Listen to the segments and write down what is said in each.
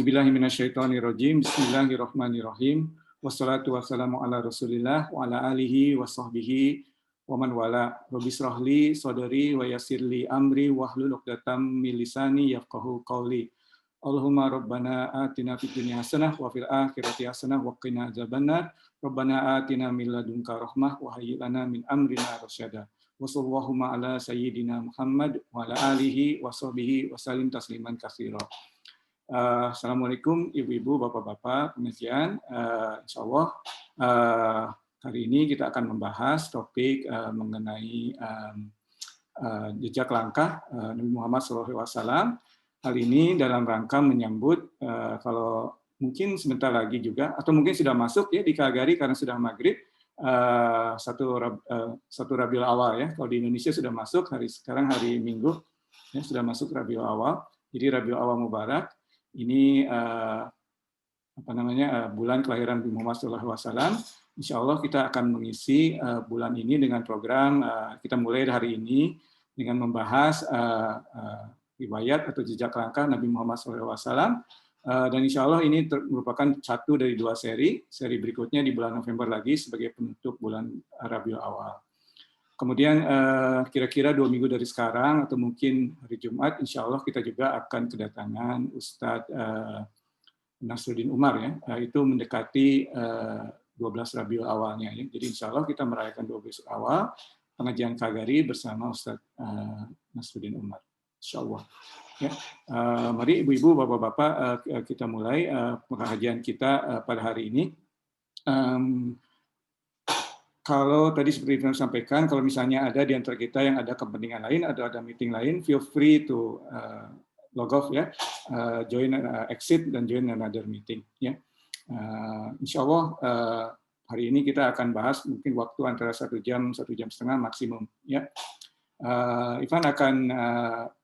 Auzubillahiminasyaitonirrajim. Bismillahirrahmanirrahim. Wassalatu wassalamu ala Rasulillah wa ala alihi wa sahbihi wa man wala. Rabbi shrahli sadri wa yassirli amri wahlul 'uqdatam min lisani yafqahu qawli. Allahumma rabbana atina fid dunya hasanah wa fil akhirati hasanah wa qina adzabannar. Rabbana atina min ladunka rahmah wa hayyi lana min amrina rasyada. Wa sallallahu ala sayyidina Muhammad wa ala alihi wa sahbihi wa sallim tasliman katsira. Assalamualaikum ibu-ibu, bapak-bapak, pengajian. Insya Allah hari ini kita akan membahas topik mengenai jejak langkah Nabi Muhammad SAW. Hal ini dalam rangka menyambut kalau mungkin sebentar lagi juga, atau mungkin sudah masuk ya di Kagari karena sudah maghrib, satu Rabiul Awal ya. Kalau di Indonesia sudah masuk sekarang hari Minggu ya, sudah masuk Rabiul Awal. Jadi Rabiul Awal Mubarak. Ini bulan kelahiran Nabi Muhammad SAW. Insya Allah kita akan mengisi bulan ini dengan program. Kita mulai hari ini dengan membahas riwayat atau jejak langkah Nabi Muhammad SAW. Dan insya Allah ini merupakan satu dari dua seri. Seri berikutnya di bulan November lagi sebagai penutup bulan Rabiul Awal. Kemudian kira-kira 2 minggu dari sekarang atau mungkin hari Jumat, insya Allah kita juga akan kedatangan Ustadz Nasruddin Umar ya, itu mendekati 12 Rabiul Awalnya. Ya. Jadi insya Allah kita merayakan 12 awal pengajian Kagari bersama Ustadz Nasruddin Umar. Insya Allah. Ya. Mari ibu-ibu, bapak-bapak kita mulai pengajian kita pada hari ini. Kalau tadi seperti yang saya sampaikan, kalau misalnya ada di antara kita yang ada kepentingan lain, ada meeting lain, feel free to log off ya, join exit dan join another meeting ya. Insya Allah hari ini kita akan bahas mungkin waktu antara 1 jam 1,5 jam maksimum ya. Ivan akan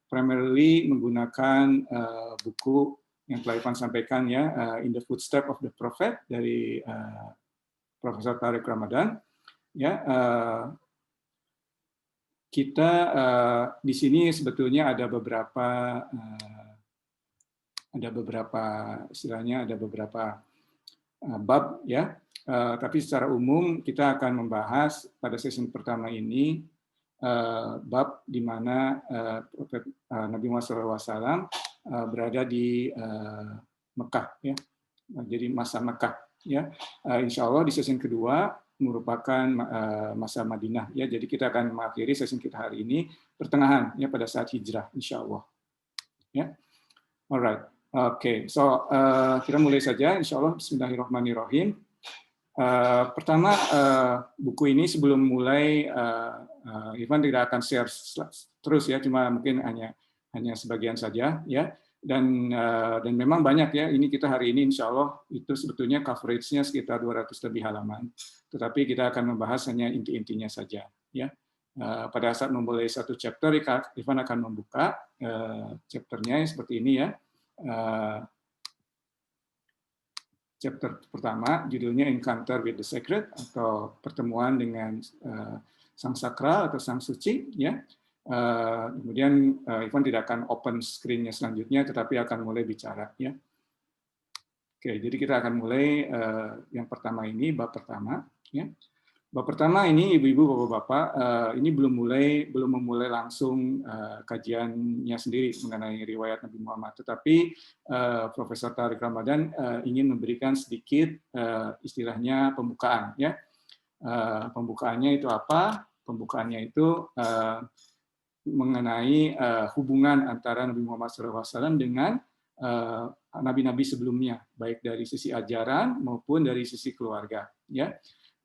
primarily menggunakan buku yang telah Ivan sampaikan ya, In the Footsteps of the Prophet dari Profesor Tariq Ramadan. Ya, kita di sini sebetulnya ada beberapa istilahnya ada beberapa bab ya, tapi secara umum kita akan membahas pada sesi pertama ini bab di mana Nabi Muhammad SAW berada di Mekah ya, jadi masa Mekah ya. Insya Allah di sesi kedua merupakan masa Madinah ya, jadi kita akan mengakhiri sesi kita hari ini pertengahan ya pada saat hijrah insya Allah ya. Alright, oke, so kita mulai saja insya Allah. Bismillahirrahmanirrahim. Pertama buku ini sebelum mulai Ivan tidak akan share terus ya, cuma mungkin hanya sebagian saja ya. Dan memang banyak ya, ini kita hari ini insya Allah itu sebetulnya coveragenya sekitar 200 lebih halaman, tetapi kita akan membahas hanya inti-intinya saja ya. Pada saat memulai satu chapter, Ivan akan membuka chapternya seperti ini ya. Chapter pertama judulnya Encounter with the Sacred atau pertemuan dengan sang sakral atau sang suci ya. Kemudian Ivan tidak akan open screen-nya selanjutnya, tetapi akan mulai bicara ya. Oke, jadi kita akan mulai yang pertama ini, bab pertama ya. Bab pertama ini ibu-ibu, bapak-bapak, ini belum memulai langsung kajiannya sendiri mengenai riwayat Nabi Muhammad, tetapi Profesor Tariq Ramadan ingin memberikan sedikit istilahnya pembukaan ya. Pembukaannya itu apa? Pembukaannya itu mengenai hubungan antara Nabi Muhammad SAW dengan nabi-nabi sebelumnya, baik dari sisi ajaran maupun dari sisi keluarga. Ya,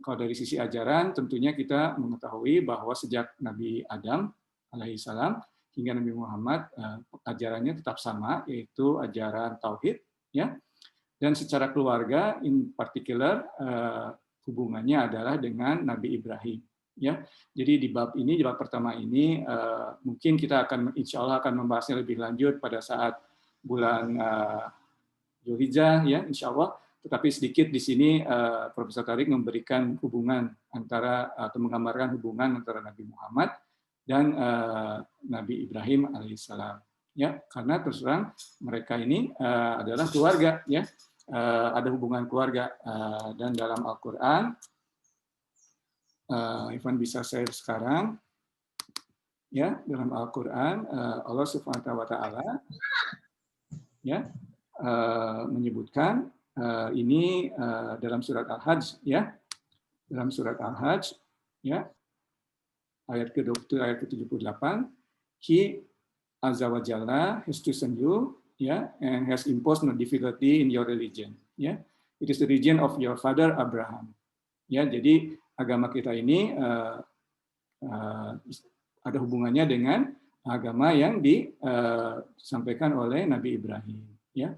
kalau dari sisi ajaran, tentunya kita mengetahui bahwa sejak Nabi Adam alaihissalam hingga Nabi Muhammad ajarannya tetap sama, yaitu ajaran tauhid. Ya, dan secara keluarga, in particular hubungannya adalah dengan Nabi Ibrahim. Ya, jadi di bab pertama ini mungkin kita akan insya Allah akan membahasnya lebih lanjut pada saat bulan Dzulhijjah ya insya Allah. Tetapi sedikit di sini Profesor Tariq memberikan hubungan antara atau menggambarkan hubungan antara Nabi Muhammad dan Nabi Ibrahim alaihissalam. ya, karena terus terang mereka ini adalah keluarga, ya, ada hubungan keluarga. Dan dalam Al-Quran, Ivan bisa share sekarang, ya, dalam Al-Quran Allah Subhanahu wa Ta'ala, ya, menyebutkan ini dalam surat Al-Hajj, ya, dalam surat Al-Hajj, ya, ayat ke-20, ayat ke-78, He Azza wa Jalla has chosen you, ya, and has imposed no difficulty in your religion, ya. It is the religion of your father Abraham. Ya, jadi agama kita ini ada hubungannya dengan agama yang disampaikan oleh Nabi Ibrahim, ya.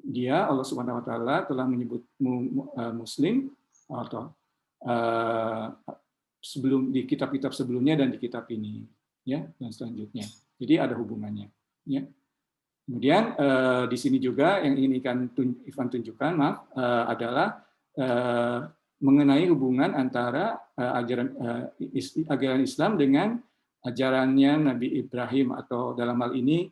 Dia, Allah Subhanahu wa Ta'ala, telah menyebut Muslim atau sebelum di kitab-kitab sebelumnya dan di kitab ini, ya, dan selanjutnya. Jadi ada hubungannya, ya. Kemudian di sini juga yang ingin Ivan tunjukkan, maaf, adalah mengenai hubungan antara ajaran Islam dengan ajarannya Nabi Ibrahim, atau dalam hal ini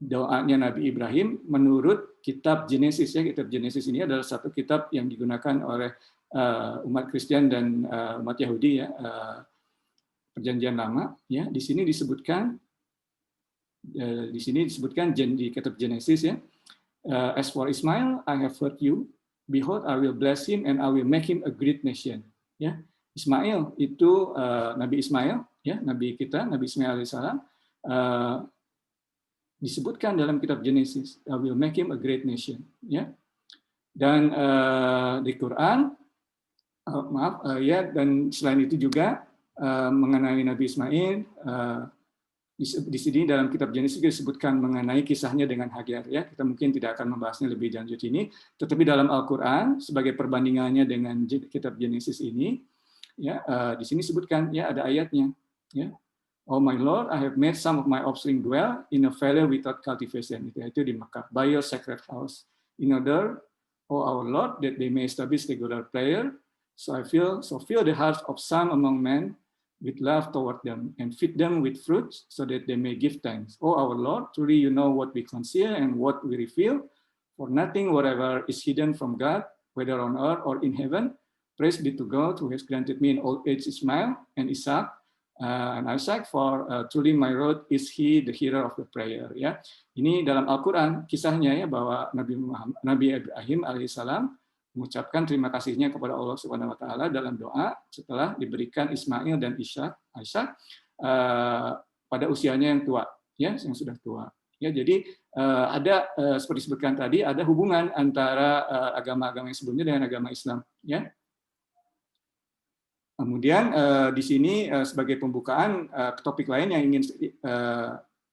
doanya Nabi Ibrahim menurut kitab Genesis, ya. Kitab Genesis ini adalah satu kitab yang digunakan oleh umat Kristen dan umat Yahudi, ya, Perjanjian Lama, ya. Di sini disebutkan di kitab Genesis, ya, as for Ismail, I have heard you, behold, I will bless him and I will make him a great nation. Ya, Ismail itu Nabi Ismail, ya, Nabi kita, Nabi Ismail alaihissalam, disebutkan dalam kitab Genesis, I will make him a great nation, ya. Dan di Quran, ya, dan selain itu juga mengenai Nabi Ismail, di sini dalam kitab Genesis disebutkan mengenai kisahnya dengan Hagar, ya. Kita mungkin tidak akan membahasnya lebih lanjut ini, tetapi dalam Al-Quran sebagai perbandingannya dengan kitab Genesis ini, ya, di sini disebutkan, ya, ada ayatnya, ya. Oh my Lord, I have made some of my offspring dwell in a valley without cultivation. Itu di Makkah, by your sacred house, in order, oh our Lord, that they may establish regular prayer. So fill the hearts of some among men with love toward them, and feed them with fruits, so that they may give thanks. Oh our Lord, truly you know what we conceal and what we reveal, for nothing whatever is hidden from God, whether on earth or in heaven. Praise be to God who has granted me in old age Ismail and Isaac, for truly my Lord is he the hearer of the prayer. Ya, ini dalam Al-Quran kisahnya, ya, bahwa Nabi Ibrahim alaihissalam mengucapkan terima kasihnya kepada Allah Subhanahu wa Ta'ala dalam doa setelah diberikan Ismail dan Ishak pada usianya yang tua, ya, yang sudah tua. Ya, jadi ada seperti disebutkan tadi, ada hubungan antara agama-agama yang sebelumnya dengan agama Islam, ya. Kemudian di sini sebagai pembukaan, topik lain yang ingin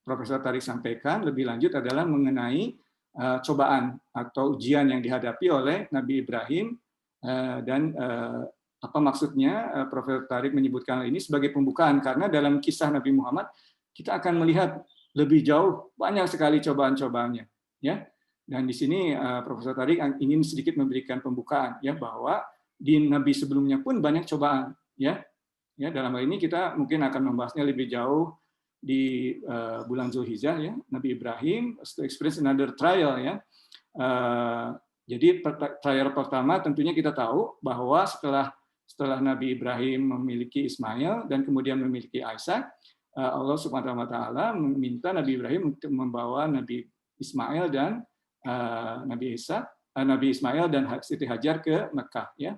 Profesor Tariq sampaikan lebih lanjut adalah mengenai cobaan atau ujian yang dihadapi oleh Nabi Ibrahim, dan apa maksudnya Profesor Tariq menyebutkan ini sebagai pembukaan, karena dalam kisah Nabi Muhammad kita akan melihat lebih jauh banyak sekali cobaan-cobaannya, ya. Dan di sini Profesor Tariq ingin sedikit memberikan pembukaan, ya, bahwa di Nabi sebelumnya pun banyak cobaan, ya. Ya, dalam hal ini kita mungkin akan membahasnya lebih jauh di bulan Zulhijjah, ya. Nabi Ibrahim to experience another trial, ya. Jadi trial pertama tentunya kita tahu bahwa setelah Nabi Ibrahim memiliki Ismail dan kemudian memiliki Ishak, Allah Subhanahu wa Ta'ala meminta Nabi Ibrahim untuk membawa Nabi Ismail dan Nabi Ismail dan Siti Hajar ke Mekah, ya,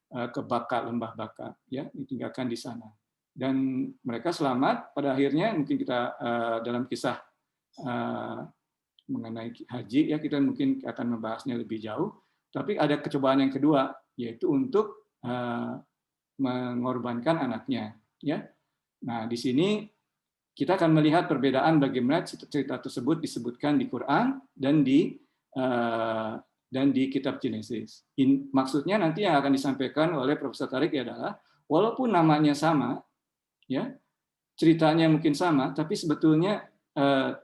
ke Baka, lembah Baka, ya, ditinggalkan di sana. Dan mereka selamat pada akhirnya. Mungkin kita dalam kisah mengenai haji, ya, kita mungkin akan membahasnya lebih jauh. Tapi ada kecobaan yang kedua, yaitu untuk mengorbankan anaknya, ya. Nah, di sini kita akan melihat perbedaan bagaimana cerita tersebut disebutkan di Quran dan di kitab Genesis. Maksudnya nanti yang akan disampaikan oleh Profesor Tariq adalah walaupun namanya sama, ya, ceritanya mungkin sama, tapi sebetulnya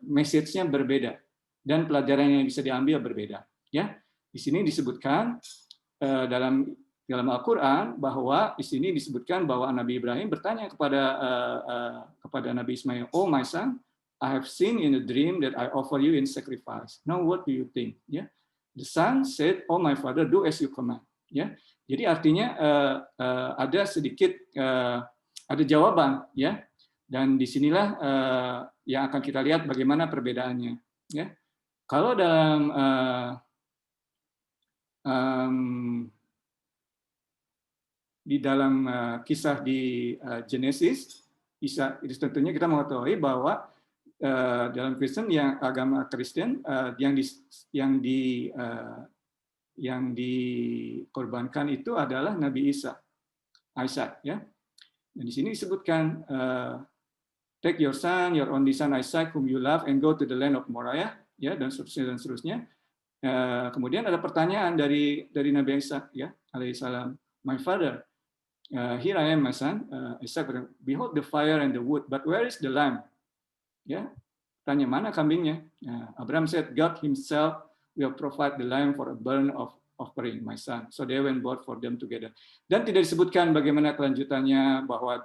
message-nya berbeda dan pelajaran yang bisa diambil berbeda, ya. Di sini disebutkan dalam dalam Al-Quran bahwa di sini disebutkan bahwa Nabi Ibrahim bertanya kepada Nabi Ismail, "Oh my son, I have seen in a dream that I offer you in sacrifice. Now what do you think?" Ya, the son said, "Oh my father, do as you command." Ya, jadi artinya ada sedikit ada jawaban, ya, dan disinilah yang akan kita lihat bagaimana perbedaannya. Ya, kalau dalam di dalam kisah di Genesis, tentunya kita mengetahui bahwa dalam Kristen, yang agama Kristen, yang dikorbankan itu adalah Nabi Isa, Isaac, ya. Dan di sini disebutkan, take your son, your only son Isaac, whom you love, and go to the land of Moriah, ya, dan seterusnya dan seterusnya. Kemudian ada pertanyaan dari Nabi Isa, ya, alaihissalam, "My father, here I am, my son." Isaac, "Behold the fire and the wood, but where is the lamb?" Ya, tanya, mana kambingnya? Abraham said, "God himself will provide the lamb for a burnt offering, my son." So they went both for them together. Dan tidak disebutkan bagaimana kelanjutannya, bahwa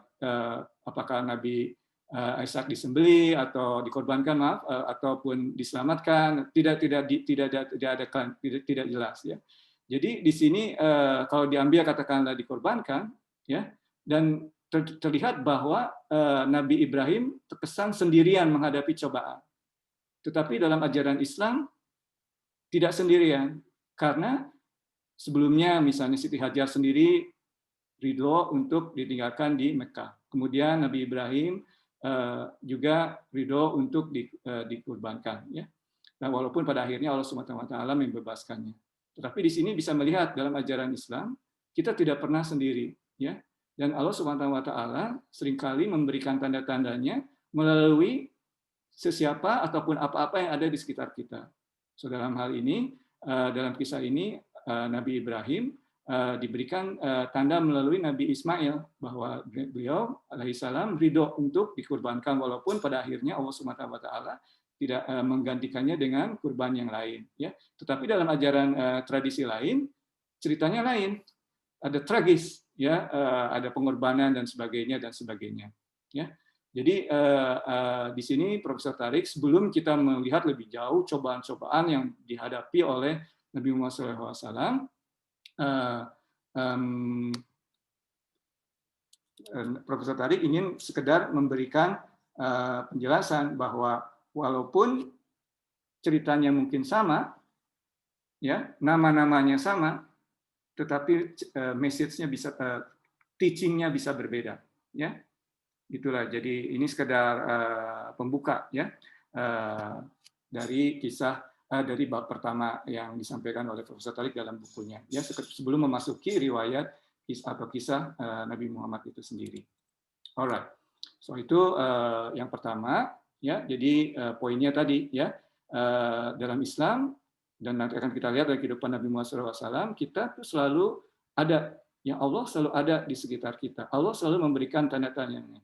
apakah Nabi Ishak disembelih atau dikorbankan, ataupun diselamatkan, tidak jelas, ya. Jadi di sini kalau diambil katakanlah dikorbankan, ya, dan terlihat bahwa Nabi Ibrahim terkesan sendirian menghadapi cobaan. Tetapi dalam ajaran Islam tidak sendirian, karena sebelumnya misalnya Siti Hajar sendiri ridho untuk ditinggalkan di Mekah. Kemudian Nabi Ibrahim juga ridho untuk dikurbankan, ya. Nah, walaupun pada akhirnya Allah SWT membebaskannya. Tetapi di sini bisa melihat dalam ajaran Islam kita tidak pernah sendiri, ya. Dan Allah SWT seringkali memberikan tanda-tandanya melalui sesiapa ataupun apa-apa yang ada di sekitar kita. So, dalam hal ini, dalam kisah ini, Nabi Ibrahim diberikan tanda melalui Nabi Ismail, bahwa beliau alaihissalam ridho untuk dikurbankan, walaupun pada akhirnya Allah SWT tidak menggantikannya dengan kurban yang lain, ya. Tetapi dalam ajaran tradisi lain, ceritanya lain, ada tragis, ya, ada pengorbanan dan sebagainya, ya. Jadi di sini Profesor Tarik, sebelum kita melihat lebih jauh cobaan-cobaan yang dihadapi oleh Nabi Muhammad SAW, Profesor Tarik ingin sekedar memberikan penjelasan bahwa walaupun ceritanya mungkin sama, ya, nama-namanya sama, tetapi message-nya bisa, teaching-nya bisa berbeda, ya. Itulah, jadi ini sekedar pembuka, ya, dari kisah, dari bab pertama yang disampaikan oleh Profesor Tarik dalam bukunya, ya, sebelum memasuki riwayat atau kisah Nabi Muhammad itu sendiri. Alright, so itu yang pertama, ya. Jadi poinnya tadi, ya, dalam Islam, dan nanti akan kita lihat dari kehidupan Nabi Muhammad SAW, kita tuh selalu ada, ya, Allah selalu ada di sekitar kita. Allah selalu memberikan tanda-tandanya,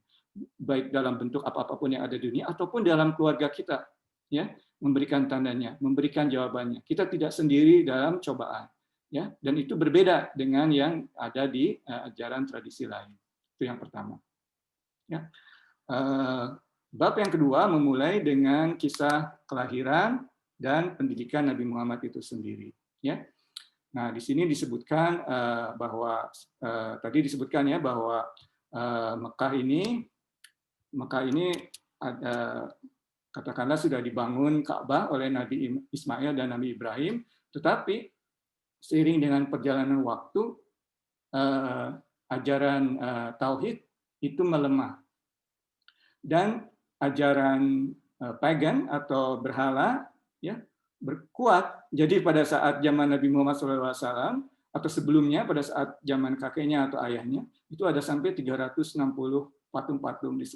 baik dalam bentuk apapun yang ada di dunia ataupun dalam keluarga kita, ya, memberikan tandanya, memberikan jawabannya. Kita tidak sendiri dalam cobaan, ya, dan itu berbeda dengan yang ada di ajaran tradisi lain. Itu yang pertama, ya. Bab yang kedua memulai dengan kisah kelahiran dan pendidikan Nabi Muhammad itu sendiri, ya. Nah, di sini disebutkan bahwa tadi disebutkan, ya, bahwa Mekah ini ada, katakanlah sudah dibangun Ka'bah oleh Nabi Ismail dan Nabi Ibrahim, tetapi seiring dengan perjalanan waktu, ajaran tauhid itu melemah, dan ajaran pagan atau berhala, ya, berkuat. Jadi pada saat zaman Nabi Muhammad SAW atau sebelumnya, pada saat zaman kakeknya atau ayahnya, itu ada sampai 360 patung-patung di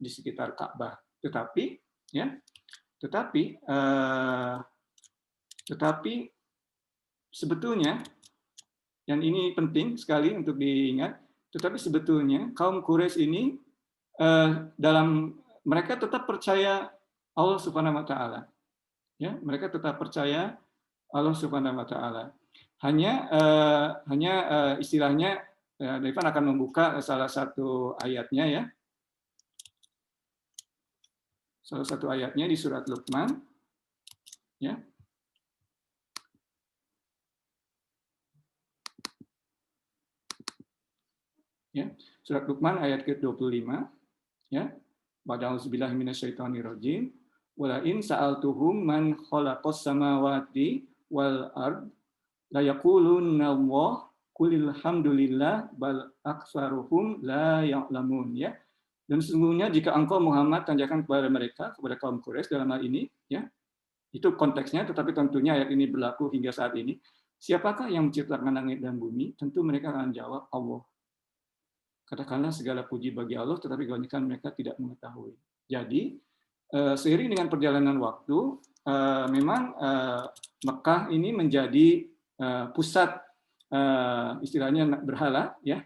sekitar Ka'bah. Tetapi sebetulnya, yang ini penting sekali untuk diingat, tetapi sebetulnya kaum Quraisy ini mereka tetap percaya Allah Subhanahu wa taala. Ya, mereka tetap percaya Allah Subhanahu wa taala. Hanya istilahnya Devan akan membuka salah satu ayatnya ya. Salah satu ayatnya di surat Luqman ya. Ya, surat Luqman ayat ke-25 ya. Ba'da'udzubillahi minasyaitonirrajim. Wala in sa'altuhum man khalaqas samawati wal ard la yaqulunna Allah qulil hamdulillah bal aktsaruhum la ya'lamun ya. Dan sesungguhnya jika engkau Muhammad tanyakan kepada mereka, kepada kaum Quraisy dalam hal ini ya, itu konteksnya, tetapi tentunya ayat ini berlaku hingga saat ini. Siapakah yang menciptakan langit dan bumi? Tentu mereka akan jawab Allah. Katakanlah segala puji bagi Allah, tetapi kebanyakan mereka tidak mengetahui. Jadi, seiring dengan perjalanan waktu, memang Mekah ini menjadi pusat istilahnya berhala, ya.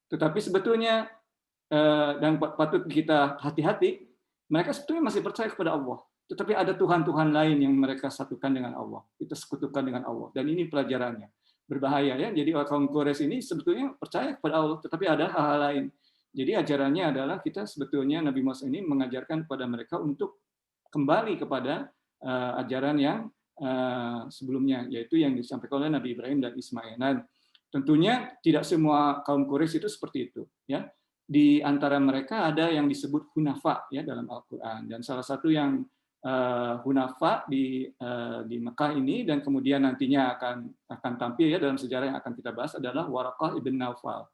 Tetapi sebetulnya dan patut kita hati-hati, mereka sebetulnya masih percaya kepada Allah. Tetapi ada Tuhan-Tuhan lain yang mereka satukan dengan Allah. Kita sekutukan dengan Allah. Dan ini pelajarannya. Berbahaya ya. Jadi kaum Quraisy ini sebetulnya percaya kepada Allah, tetapi ada hal-hal lain. Jadi ajarannya adalah kita sebetulnya Nabi Muhammad ini mengajarkan kepada mereka untuk kembali kepada ajaran yang sebelumnya, yaitu yang disampaikan oleh Nabi Ibrahim dan Ismail. Dan tentunya tidak semua kaum Quraisy itu seperti itu. Ya. Di antara mereka ada yang disebut hunafa ya dalam Al-Quran. Dan salah satu yang hunafa di Mekah ini dan kemudian nantinya akan tampil ya dalam sejarah yang akan kita bahas adalah Waraqah ibn Naufal.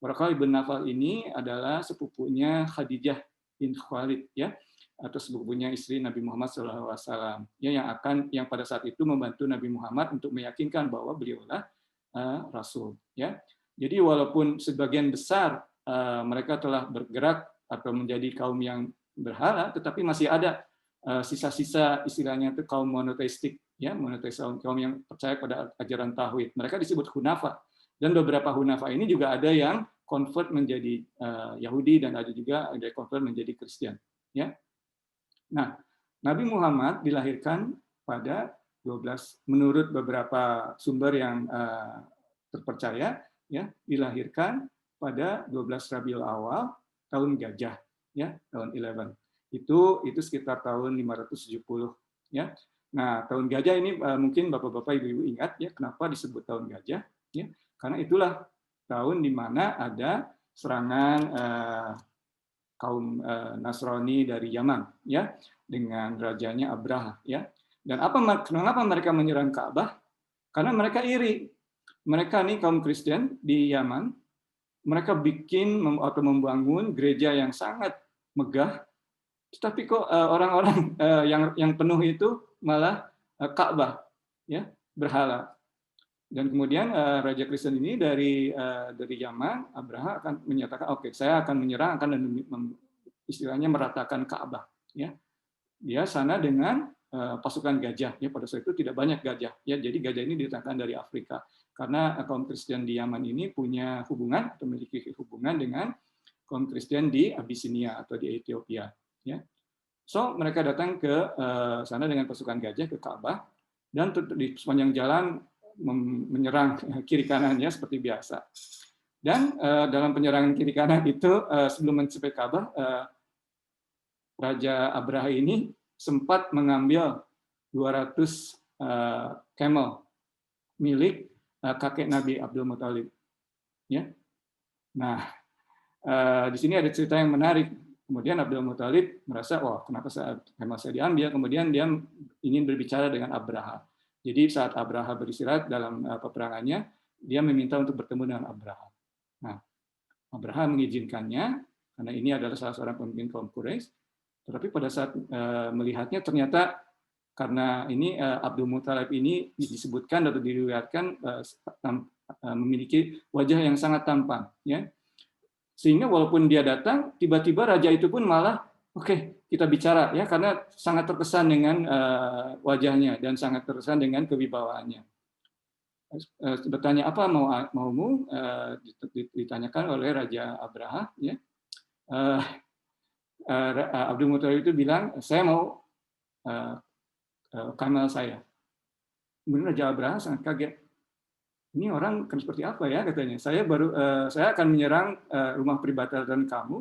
Waraqah ibn Naufal ini adalah sepupunya Khadijah bin Khalid ya, atau sepupunya istri Nabi Muhammad SAW ya, yang pada saat itu membantu Nabi Muhammad untuk meyakinkan bahwa beliaulah Rasul ya. Jadi walaupun sebagian besar mereka telah bergerak atau menjadi kaum yang berhala, tetapi masih ada sisa-sisa istilahnya itu kaum monoteistik ya, monoteis, kaum yang percaya pada ajaran tauhid. Mereka disebut hunafa, dan beberapa hunafa ini juga ada yang convert menjadi Yahudi dan ada juga ada convert menjadi Kristen ya. Nah, Nabi Muhammad dilahirkan pada 12 menurut beberapa sumber yang terpercaya ya, dilahirkan pada 12 Rabiul Awal tahun Gajah ya, tahun 11. Itu sekitar tahun 570 ya. Nah, tahun Gajah ini mungkin Bapak-bapak Ibu-ibu ingat ya kenapa disebut tahun Gajah ya? Karena itulah tahun di mana ada serangan kaum Nasrani dari Yaman ya dengan rajanya Abraha ya. Dan kenapa mereka menyerang Ka'bah? Karena mereka iri. Mereka nih kaum Kristen di Yaman, mereka bikin atau membangun gereja yang sangat megah, tetapi kok orang-orang yang penuh itu malah Ka'bah ya, berhala. Dan kemudian raja Kristen ini dari Yaman, Abraha akan menyatakan oke, saya akan menyerang, akan istilahnya meratakan Ka'bah ya. Dia sana dengan pasukan gajah ya, pada saat itu tidak banyak gajah ya, jadi gajah ini didatangkan dari Afrika karena kaum Kristen di Yaman ini punya hubungan atau memiliki hubungan dengan kaum Kristen di Abyssinia atau di Ethiopia ya. So mereka datang ke sana dengan pasukan gajah ke Ka'bah, dan di sepanjang jalan menyerang kiri kanannya seperti biasa. Dan dalam penyerangan kiri kanan itu sebelum mencapai Ka'bah, Raja Abraha ini sempat mengambil 200 camel milik kakek Nabi Abdul Muthalib. Ya. Nah, di sini ada cerita yang menarik. Kemudian Abdul Muthalib merasa, wah, kenapa camel saya diambil? Kemudian dia ingin berbicara dengan Abraha. Jadi saat Abraha beristirahat dalam peperangannya, dia meminta untuk bertemu dengan Abraha. Nah, Abraha mengizinkannya karena ini adalah salah seorang pemimpin kaum Quraisy. Tetapi pada saat melihatnya ternyata karena ini Abdul Muthalib ini disebutkan atau diriwayatkan memiliki wajah yang sangat tampan, ya. Sehingga walaupun dia datang, tiba-tiba raja itu pun malah oke, kita bicara ya, karena sangat terkesan dengan wajahnya dan sangat terkesan dengan kewibawaannya. Bertanya apa maumu, ditanyakan oleh Raja Abraha, ya. Abdul Muthalib itu bilang, saya mau kamel saya. Kemudian Raja Abraha sangat kaget. ini orang kan seperti apa ya katanya. Saya akan menyerang rumah peribadatan kamu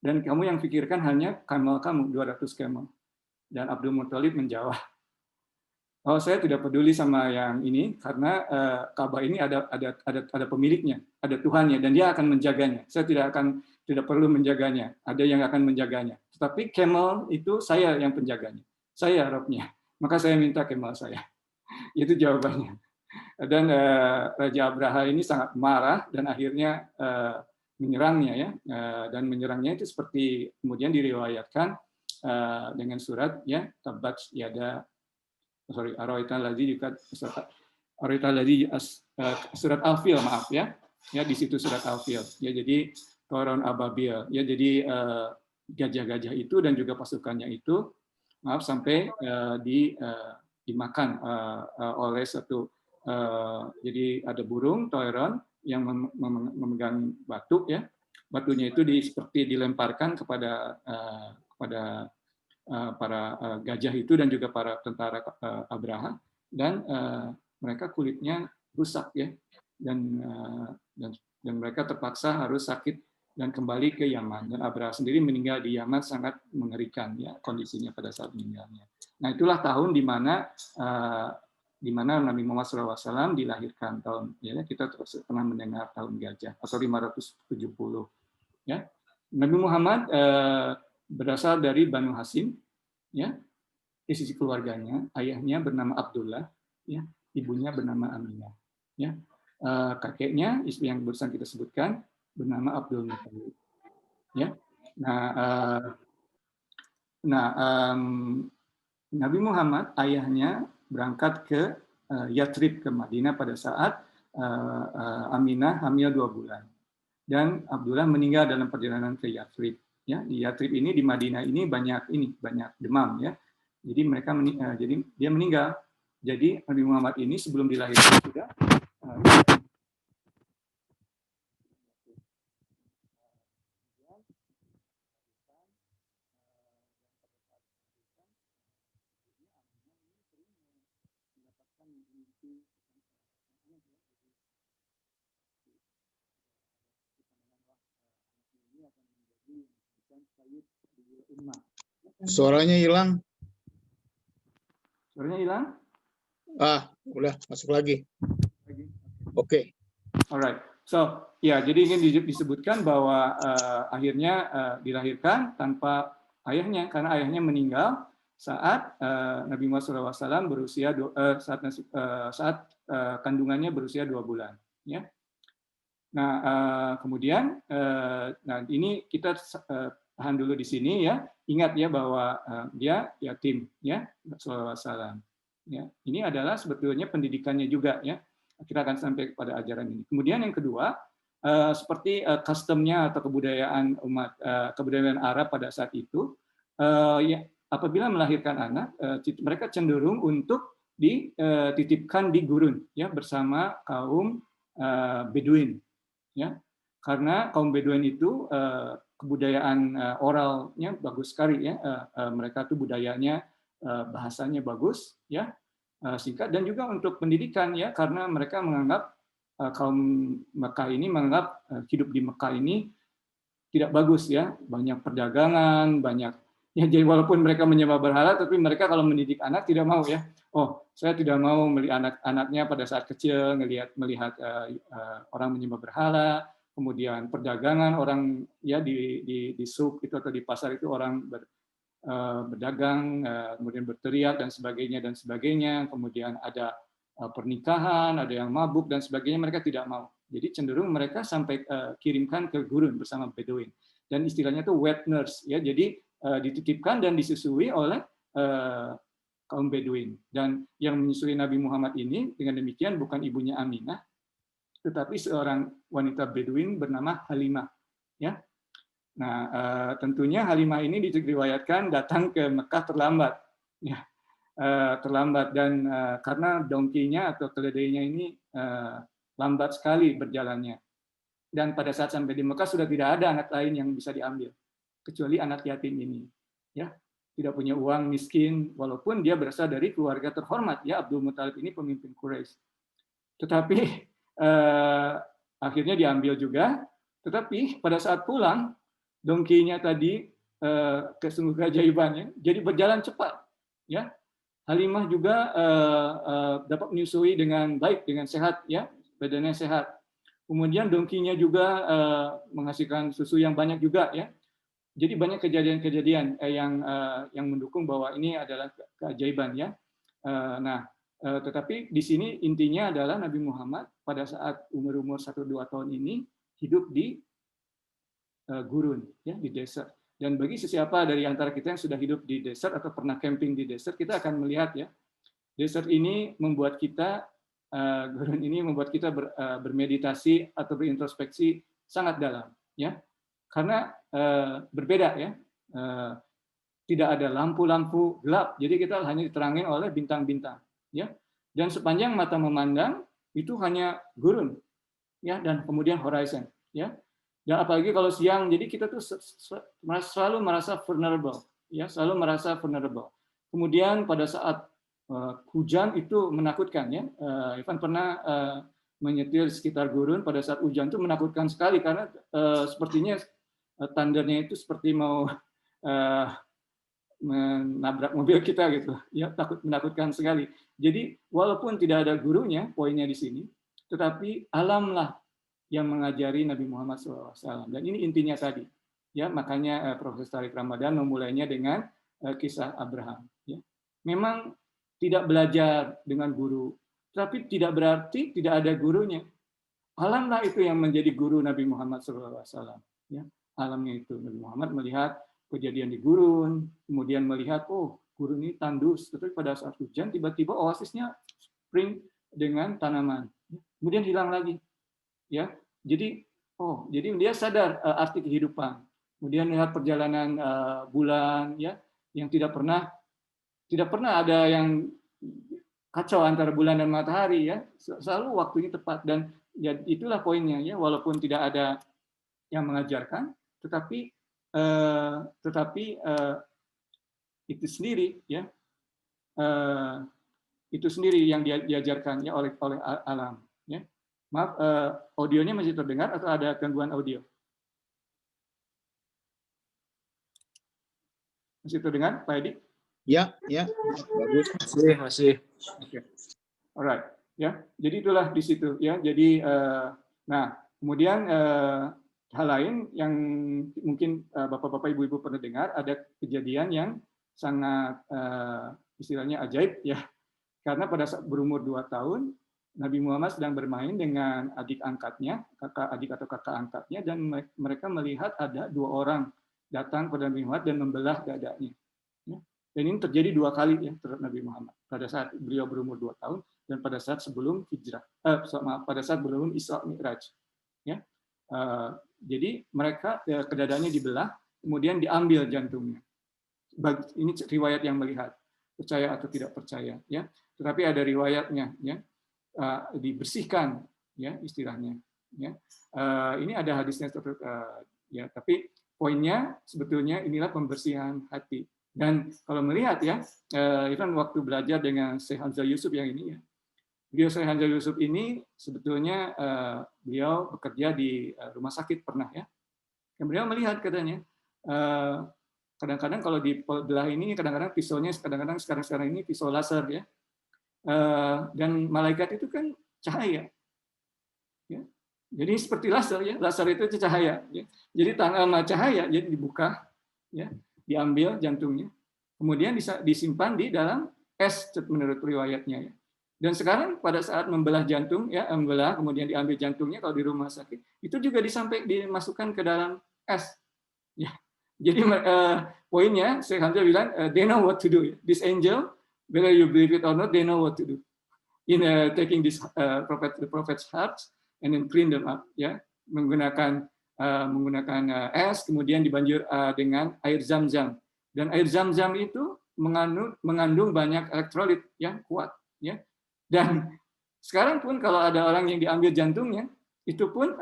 dan kamu yang pikirkan hanya camel kamu 200 camel. Dan Abdul Muthalib menjawab, oh saya tidak peduli sama yang ini karena Ka'bah ini ada pemiliknya, ada Tuhannya dan dia akan menjaganya. Saya tidak perlu menjaganya, ada yang akan menjaganya. Tetapi camel itu saya yang penjaganya, saya Robnya. Maka saya minta camel saya. Itu jawabannya. Dan Raja Abraha ini sangat marah dan akhirnya menyerangnya ya. Dan menyerangnya itu seperti kemudian diriwayatkan dengan surat ya tabat yada surat Al-Fil maaf ya di situ surat Al-Fil ya, jadi Toron Ababil ya, jadi gajah-gajah itu dan juga pasukannya itu maaf sampai dimakan oleh satu jadi ada burung Toron yang memegang batu ya, batunya itu seperti dilemparkan kepada para gajah itu dan juga para tentara Abraha, dan mereka kulitnya rusak ya, dan mereka terpaksa harus sakit dan kembali ke Yaman, dan Abraha sendiri meninggal di Yaman sangat mengerikan ya kondisinya pada saat meninggalnya. Nah itulah tahun di mana Nabi Muhammad SAW dilahirkan, tahun ya kita pernah mendengar tahun gajah atau 570 ya. Nabi Muhammad berasal dari Banu Hasim, ya, di sisi keluarganya, ayahnya bernama Abdullah, ya, ibunya bernama Aminah, ya, kakeknya yang barusan kita sebutkan bernama Abdul Muthalib, ya. Nabi Muhammad ayahnya berangkat ke Yathrib ke Madinah pada saat Aminah hamil 2 bulan, dan Abdullah meninggal dalam perjalanan ke Yathrib. Ya, di Yathrib ini di Madinah ini banyak demam ya. Jadi dia meninggal. Jadi Nabi Muhammad ini sebelum dilahirkan sudah Suaranya hilang. Suaranya hilang? Udah masuk lagi. Oke. Alright. So, ya, jadi ingin disebutkan bahwa akhirnya dilahirkan tanpa ayahnya karena ayahnya meninggal saat Nabi Muhammad SAW berusia saat kandungannya berusia 2 bulan. Ya. Nah, kemudian, ini kita tahan dulu di sini ya. Ingat ya bahwa dia yatim ya, SAW. Ya, ini adalah sebetulnya pendidikannya juga ya. Kita akan sampai pada ajaran ini. Kemudian yang kedua, seperti customnya atau kebudayaan Arab pada saat itu, ya, apabila melahirkan anak, mereka cenderung untuk dititipkan di gurun ya bersama kaum Beduin. Ya, karena kaum Bedouin itu kebudayaan oralnya bagus sekali ya, mereka tuh budayanya bahasanya bagus ya, singkat, dan juga untuk pendidikan ya, karena mereka menganggap kaum Mekah ini menganggap hidup di Mekah ini tidak bagus ya, banyak perdagangan, banyak ya, jadi walaupun mereka menyembah berhala tapi mereka kalau mendidik anak tidak mau ya. Oh, saya tidak mau melihat anaknya pada saat kecil melihat orang menyembah berhala, kemudian perdagangan orang ya di suk itu atau di pasar itu orang berdagang, kemudian berteriak dan sebagainya, kemudian ada pernikahan, ada yang mabuk dan sebagainya, mereka tidak mau. Jadi cenderung mereka sampai kirimkan ke gurun bersama Bedouin, dan istilahnya itu wet nurse ya, jadi dititipkan dan disusui oleh kaum Bedouin. Dan yang menyusui Nabi Muhammad ini dengan demikian bukan ibunya Aminah, tetapi seorang wanita Bedouin bernama Halimah. Ya, nah tentunya Halimah ini diriwayatkan datang ke Mekah terlambat. Ya, terlambat dan karena dongkinya atau keledainya ini lambat sekali berjalannya. Dan pada saat sampai di Mekah sudah tidak ada anak lain yang bisa diambil kecuali anak yatim ini. Ya, tidak punya uang, miskin, walaupun dia berasal dari keluarga terhormat ya, Abdul Muthalib ini pemimpin Quraisy. Tetapi akhirnya diambil juga. Tetapi pada saat pulang, dongkinya tadi sungguh keajaibannya, jadi berjalan cepat. Ya, Halimah juga dapat menyusui dengan baik, dengan sehat, ya, badannya sehat. Kemudian dongkinya juga menghasilkan susu yang banyak juga, ya. Jadi banyak kejadian-kejadian yang mendukung bahwa ini adalah keajaiban, ya. Tetapi di sini intinya adalah Nabi Muhammad pada saat umur 1-2 tahun ini hidup di gurun, ya, di desert. Dan bagi sesiapa dari antara kita yang sudah hidup di desert atau pernah camping di desert, kita akan melihat, ya, desert ini membuat kita, gurun ini membuat kita bermeditasi atau berintrospeksi sangat dalam, ya, karena berbeda, ya, tidak ada lampu-lampu gelap, jadi kita hanya diterangi oleh bintang-bintang, ya, dan sepanjang mata memandang itu hanya gurun, ya, dan kemudian horizon, ya. Dan apalagi kalau siang, jadi kita tuh selalu merasa vulnerable, ya, selalu merasa vulnerable. Kemudian pada saat hujan itu menakutkan, ya. Ivan pernah menyetir sekitar gurun pada saat hujan itu menakutkan sekali karena sepertinya thundernya itu seperti mau menabrak mobil kita gitu, ya, menakutkan sekali. Jadi walaupun tidak ada gurunya, poinnya di sini, tetapi alamlah yang mengajari Nabi Muhammad SAW. Dan ini intinya tadi, ya, makanya Profesor Tariq Ramadan memulainya dengan kisah Abraham. Ya. Memang tidak belajar dengan guru, tapi tidak berarti tidak ada gurunya. Alamlah itu yang menjadi guru Nabi Muhammad SAW. Ya. Alamnya itu Nabi Muhammad melihat kejadian di gurun, kemudian melihat, oh, gurun ini tandus, tetapi pada saat hujan tiba-tiba oasisnya spring dengan tanaman, kemudian hilang lagi. Ya, jadi dia sadar arti kehidupan. Kemudian lihat perjalanan bulan, ya, yang tidak pernah ada yang kacau antara bulan dan matahari, ya, selalu waktunya tepat. Dan ya, itulah poinnya, ya, walaupun tidak ada yang mengajarkan, tetapi itu sendiri, ya, itu sendiri yang diajarkan, ya, oleh alam, ya. Maaf, audionya masih terdengar atau ada gangguan audio? Masih terdengar, Pak Edi? Ya, bagus. Masih. Okay. Alright, ya. Jadi itulah di situ, ya. Jadi, nah, kemudian hal lain yang mungkin bapak-bapak, ibu-ibu pernah dengar, ada kejadian yang sangat istilahnya ajaib, ya. Karena pada saat berumur 2 tahun, Nabi Muhammad sedang bermain dengan adik angkatnya, kakak adik atau kakak angkatnya, dan mereka melihat ada 2 orang datang pada Nabi Muhammad dan membelah dadanya. Dan ini terjadi 2 kali, ya, terhadap Nabi Muhammad. Pada saat beliau berumur 2 tahun dan pada saat sebelum hijrah, pada saat belum Isra Mi'raj. Ya. Jadi mereka dadanya dibelah, kemudian diambil jantungnya. Ini riwayat yang melihat, percaya atau tidak percaya, ya. Tetapi ada riwayatnya, ya. Dibersihkan, ya, istilahnya, ya. Ini ada hadisnya, ya, tapi poinnya sebetulnya inilah pembersihan hati. Dan kalau melihat, ya, Ivan waktu belajar dengan Syekh Hamzah Yusuf yang ini, ya, beliau Syekh Hamzah Yusuf ini sebetulnya beliau bekerja di rumah sakit pernah, ya. Dan beliau melihat katanya kadang-kadang kalau di belah ini kadang-kadang pisaunya sekarang ini pisau laser, ya. Dan malaikat itu kan cahaya, ya. Jadi seperti laser, ya, laser itu cahaya, ya. Jadi cahaya jadi dibuka, ya, diambil jantungnya, kemudian disimpan di dalam es menurut riwayatnya, ya. Dan sekarang pada saat membelah jantung, ya, membelah kemudian diambil jantungnya kalau di rumah sakit itu juga dimasukkan ke dalam es, ya. Jadi poinnya Syekh Hamzah bilang they know what to do. This angel, whether you believe it or not, they know what to do in taking this the prophet's hearts and then clean them up, ya, menggunakan es, kemudian dibanjur dengan air zam-zam, dan air zam-zam itu mengandung banyak elektrolit yang kuat, ya. Dan sekarang pun kalau ada orang yang diambil jantungnya, itu pun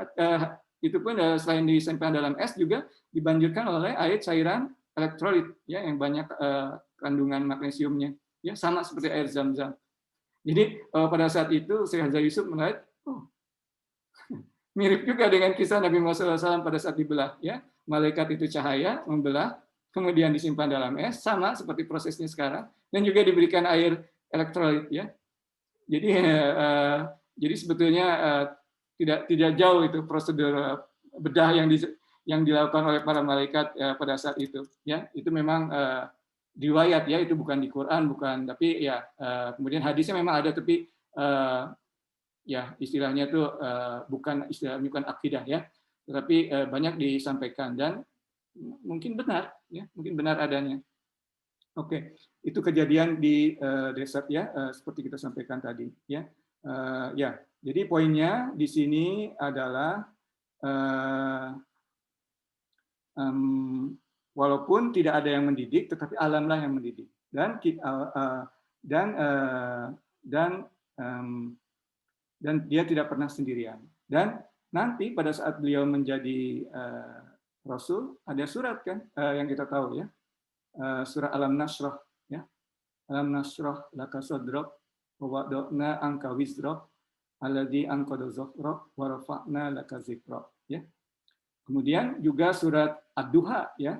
selain disimpan dalam es juga dibanjurkan oleh air cairan elektrolit, ya, yang banyak kandungan magnesiumnya, ya, sama seperti air zam-zam. Jadi pada saat itu Syekh Hamzah Yusuf melihat, oh, Mirip juga dengan kisah Nabi Muhammad SAW pada saat dibelah, ya. Malaikat itu cahaya membelah, kemudian disimpan dalam es, sama seperti prosesnya sekarang, dan juga diberikan air elektrolit, ya. Jadi sebetulnya tidak jauh itu prosedur bedah yang dilakukan oleh para malaikat pada saat itu, ya. Itu memang riwayat, ya, itu bukan di Quran, bukan, tapi ya kemudian hadisnya memang ada, tapi ya istilahnya itu bukan akidah, ya, tetapi banyak disampaikan dan mungkin benar, ya, mungkin benar adanya. Oke, itu kejadian di desert, ya, seperti kita sampaikan tadi, ya. Ya, jadi poinnya di sini adalah walaupun tidak ada yang mendidik, tetapi alamlah yang mendidik, dan dia tidak pernah sendirian. Dan nanti pada saat beliau menjadi Rasul, ada surat kan yang kita tahu, ya, surah Alam Nashrah, ya, Alam Nashrah laka sadrak wa wada'na anka wizrak alladzi anqadha dhahrak wa rafa'na laka dzikrak, ya. Kemudian juga surat Ad-Duha, ya,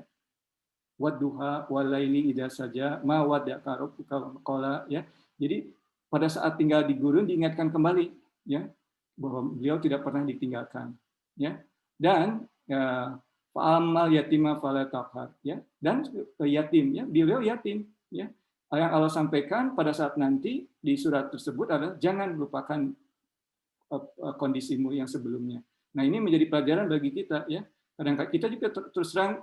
Wad-duha walaili idza saja ma wadda'aka rabbuka qala, ya. Jadi pada saat tinggal di gurun diingatkan kembali, ya, bahwa beliau tidak pernah ditinggalkan, ya. Dan fa'amal yatima fala taqhar, ya. Dan yatim, ya, beliau yatim, ya. Yang Allah sampaikan pada saat nanti di surat tersebut adalah jangan lupakan kondisimu yang sebelumnya. Nah, ini menjadi pelajaran bagi kita, ya. Kadang-kadang kita juga terus terang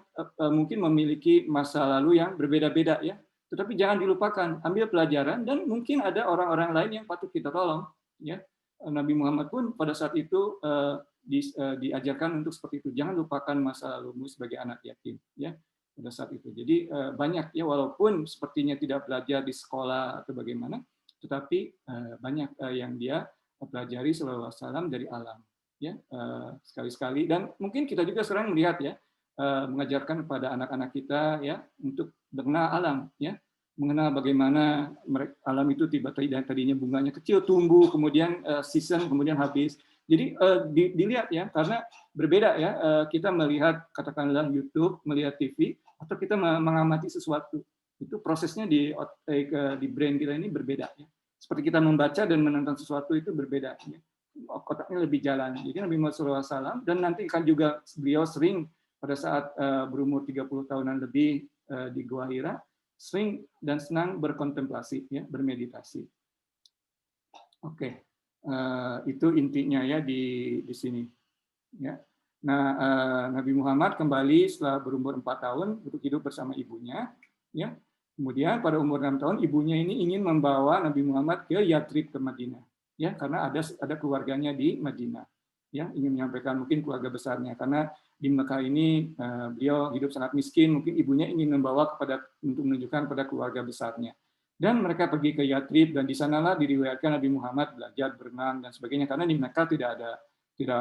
mungkin memiliki masa lalu yang berbeda-beda, ya. Tetapi jangan dilupakan, ambil pelajaran, dan mungkin ada orang-orang lain yang patut kita tolong, ya. Nabi Muhammad pun pada saat itu diajarkan untuk seperti itu. Jangan lupakan masa lalumu sebagai anak yatim, ya, pada saat itu. Jadi banyak, ya, walaupun sepertinya tidak belajar di sekolah atau bagaimana, tetapi banyak yang dia pelajari sallallahu alaihi wasallam dari alam, ya, sekali-sekali. Dan mungkin kita juga sering melihat, ya, mengajarkan kepada anak-anak kita, ya, untuk mengenal alam, ya, mengenal bagaimana alam itu tiba-tiba tadinya bunganya kecil tumbuh, kemudian season, kemudian habis. Jadi dilihat, ya, karena berbeda, ya, kita melihat katakanlah YouTube, melihat TV, atau kita mengamati sesuatu. Itu prosesnya di brain kita ini berbeda, ya. Seperti kita membaca dan menonton sesuatu itu berbeda, ya. Kotaknya lebih jalan. Jadi Nabi Muhammad SAW, dan nanti kan juga beliau sering pada saat berumur 30 tahunan lebih di Gua Hira, sering dan senang berkontemplasi, ya, bermeditasi. Oke, itu intinya, ya, di sini, ya. Nah, Nabi Muhammad kembali setelah berumur 4 tahun untuk hidup bersama ibunya, ya. Kemudian pada umur 6 tahun ibunya ini ingin membawa Nabi Muhammad ke Yathrib, ke Madinah, ya, karena ada keluarganya di Madinah, ya, ingin menyampaikan mungkin keluarga besarnya, karena di Mekah ini beliau hidup sangat miskin, mungkin ibunya ingin membawa untuk menunjukkan pada keluarga besarnya. Dan mereka pergi ke Yathrib, dan di sanalah diriwayatkan Nabi Muhammad belajar berenang dan sebagainya, karena di Mekah tidak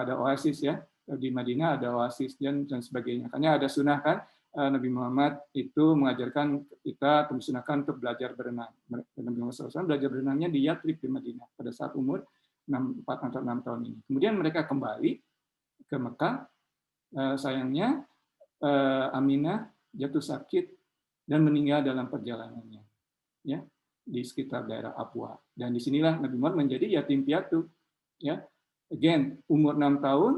ada oasis, ya. Di Madinah ada oasis dan sebagainya. Makanya ada sunnah kan, Nabi Muhammad itu mengajarkan kita disunahkan untuk belajar berenang. Nabi Muhammad SAW belajar berenangnya di Yathrib, di Madinah pada saat umur 4 atau 6 tahun ini. Kemudian mereka kembali ke Mekah. Sayangnya Aminah jatuh sakit dan meninggal dalam perjalanannya, ya, di sekitar daerah Abwa. Dan disinilah Nabi Muhammad menjadi yatim piatu, ya. Again, umur 6 tahun,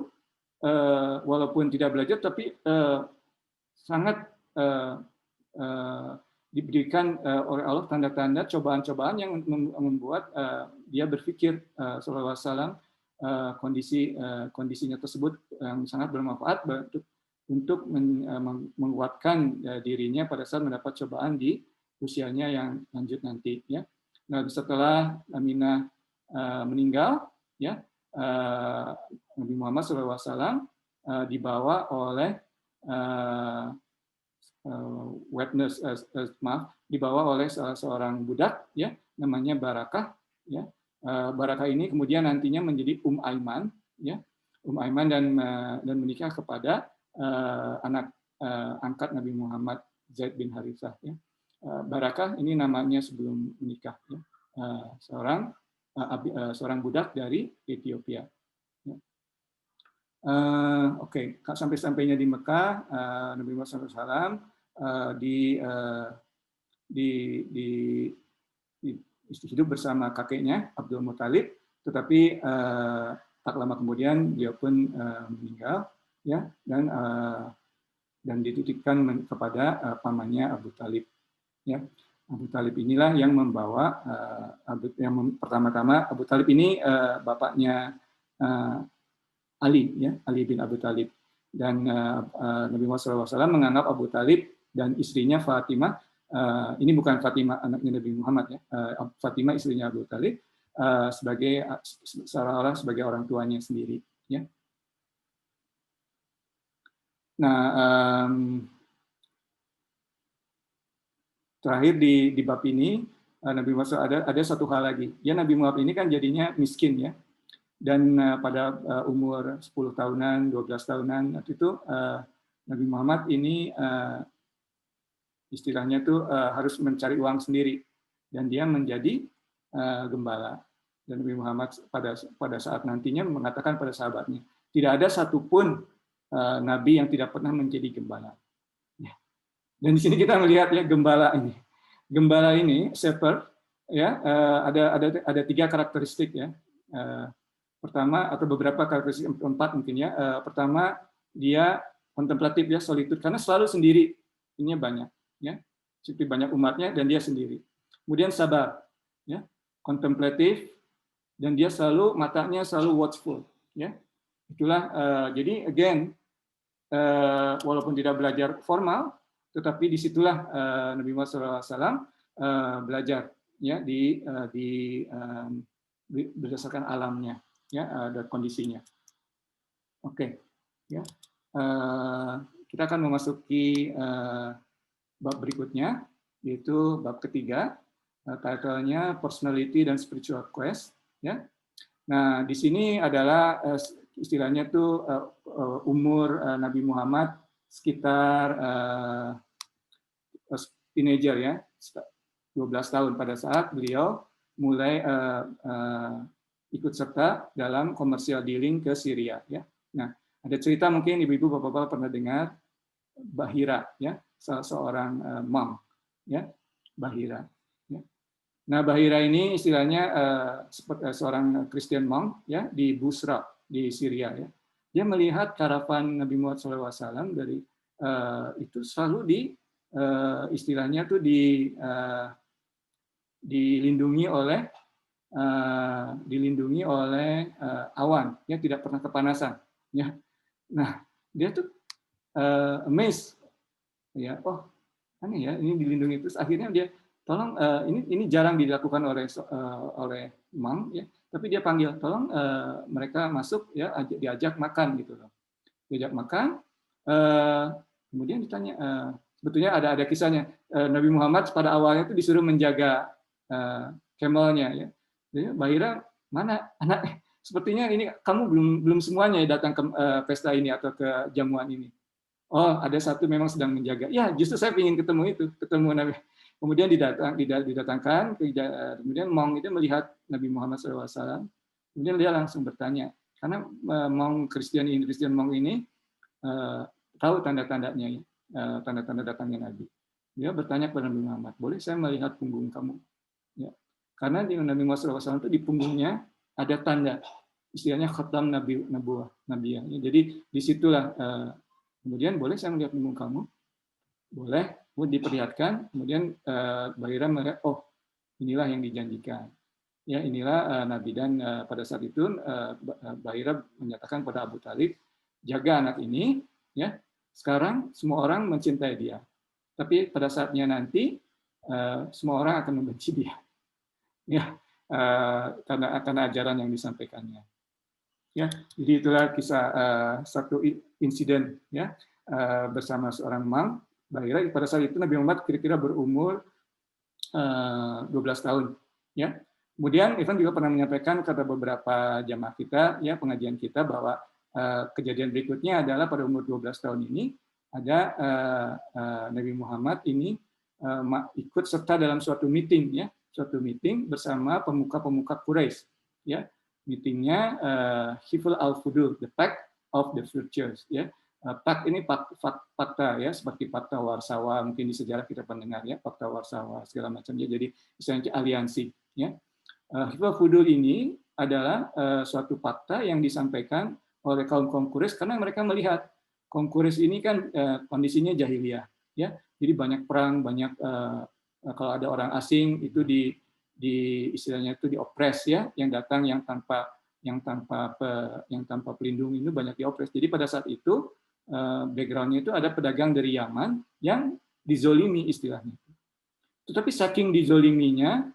walaupun tidak belajar, tapi sangat diberikan oleh Allah tanda-tanda cobaan-cobaan yang membuat dia berpikir sallallahu alaihi wasallam kondisinya tersebut yang sangat bermanfaat untuk menguatkan dirinya pada saat mendapat cobaan di usianya yang lanjut nanti, ya. Nah, setelah Aminah meninggal, ya, Nabi Muhammad SAW dibawa oleh dibawa oleh salah seorang budak, ya, namanya Barakah, ya. Barakah ini kemudian nantinya menjadi Aiman, ya, Aiman, dan menikah kepada anak angkat Nabi Muhammad, Zaid bin Harithah, ya. Barakah ini namanya sebelum menikah, ya. Seorang budak dari Ethiopia. Oke, sampai-sampainya di Mekah, Nabi Muhammad SAW di hidup bersama kakeknya Abdul Muthalib, tetapi tak lama kemudian dia pun meninggal, ya, dan dititipkan kepada pamannya Abu Talib, ya. Abu Talib inilah yang membawa pertama-tama Abu Talib ini bapaknya Ali, ya, Ali bin Abi Talib, dan Nabi Muhammad SAW menganggap Abu Talib dan istrinya Fatimah, ini bukan Fatimah anaknya Nabi Muhammad, ya, Fatimah istrinya Abu Talib, sebagai seolah-olah sebagai orang tuanya sendiri, ya. Nah, terakhir di bab ini Nabi Muhammad ada satu hal lagi, ya, Nabi Muhammad ini kan jadinya miskin, ya, dan pada umur 10 tahunan, 12 tahunan waktu itu Nabi Muhammad ini istilahnya tuh harus mencari uang sendiri, dan dia menjadi gembala. Dan Nabi Muhammad pada saat nantinya mengatakan pada sahabatnya, tidak ada satupun nabi yang tidak pernah menjadi gembala. Dan di sini kita melihat, ya, gembala ini shepherd, ya, ada 3 karakteristik, ya. Pertama, atau beberapa karakteristik, 4 mungkin, ya. Pertama, dia kontemplatif, ya, solitude, karena selalu sendiri, ini banyak, ya, seperti banyak umatnya dan dia sendiri. Kemudian sabar, ya, kontemplatif, dan dia matanya selalu watchful, ya. Itulah, jadi again, walaupun tidak belajar formal, tetapi disitulah Nabi Muhammad SAW belajar, ya, berdasarkan alamnya, ya, dan kondisinya. Oke, ya, kita akan memasuki bab berikutnya, yaitu bab ketiga, title-nya Personality dan Spiritual Quest, ya. Nah, di sini adalah istilahnya tuh umur Nabi Muhammad sekitar teenager, ya, 12 tahun pada saat beliau mulai ikut serta dalam komersial dealing ke Syria, ya. Nah, ada cerita mungkin ibu-ibu bapak-bapak pernah dengar Bahira, ya, seorang monk, ya, Bahira. Ya. Nah, Bahira ini istilahnya seperti seorang Christian monk, ya, di Busra di Syria, ya. Dia melihat karavan Nabi Muhammad SAW dari itu selalu istilahnya tuh dilindungi oleh awan, ya, tidak pernah kepanasan, ya. Nah, dia tuh amazed, ya, oh, aneh, ya, ini dilindungi. Terus akhirnya dia tolong, ini jarang dilakukan oleh monk, ya, tapi dia panggil, tolong mereka masuk, ya, diajak makan gitu loh, diajak makan, kemudian ditanya, sebetulnya ada kisahnya, Nabi Muhammad pada awalnya itu disuruh menjaga camelnya, ya. Jadi Bahira, mana anak, sepertinya ini kamu belum semuanya datang ke pesta ini atau ke jamuan ini. Oh, ada satu memang sedang menjaga. Ya, justru saya ingin ketemu Nabi. Kemudian didatangkan, kemudian monk itu melihat Nabi Muhammad SAW, kemudian dia langsung bertanya, karena monk Christian monk ini tahu tanda-tandanya, tanda-tanda datangnya Nabi. Dia bertanya kepada Nabi Muhammad, boleh saya melihat punggung kamu? Ya. Karena di Nabi Muhammad SAW itu di punggungnya ada tanda, istilahnya khatam Nabiya. Jadi disitulah kemudian boleh saya melihat punggung kamu? Boleh, diperlihatkan. Kemudian Bahira melihat, oh, inilah yang dijanjikan. Ya, inilah Nabi. Dan pada saat itu Bahira menyatakan pada Abu Talib, jaga anak ini, ya. Sekarang semua orang mencintai dia, tapi pada saatnya nanti semua orang akan membenci dia, ya, karena ajaran yang disampaikannya. Ya, jadi itulah kisah satu insiden, ya, bersama seorang monk Bahira. Pada saat itu Nabi Muhammad kira-kira berumur 12 tahun, ya. Kemudian Ivan juga pernah menyampaikan kepada beberapa jamaah kita, ya, pengajian kita, bahwa kejadian berikutnya adalah pada umur 12 tahun ini ada Nabi Muhammad ini ikut serta dalam suatu meeting, ya, suatu meeting bersama pemuka-pemuka Quraisy, ya. Meetingnya Hifl al-Fudul, the Pact of the Virtues, ya. Pak ini fakta ya, seperti fakta Warsawa, mungkin di sejarah kita pendengar ya, fakta Warsawa segala macam ya. Jadi misalnya aliansi ya. Hifdhul Fudul ini adalah suatu fakta yang disampaikan oleh kaum Quraisy karena mereka melihat kaum Quraisy ini kan kondisinya jahiliyah ya. Jadi banyak perang, banyak kalau ada orang asing itu di istilahnya itu diopres ya, yang datang yang tanpa pelindung itu banyak diopres. Jadi pada saat itu background-nya itu ada pedagang dari Yaman yang dizolimi istilahnya. Tetapi saking dizoliminya,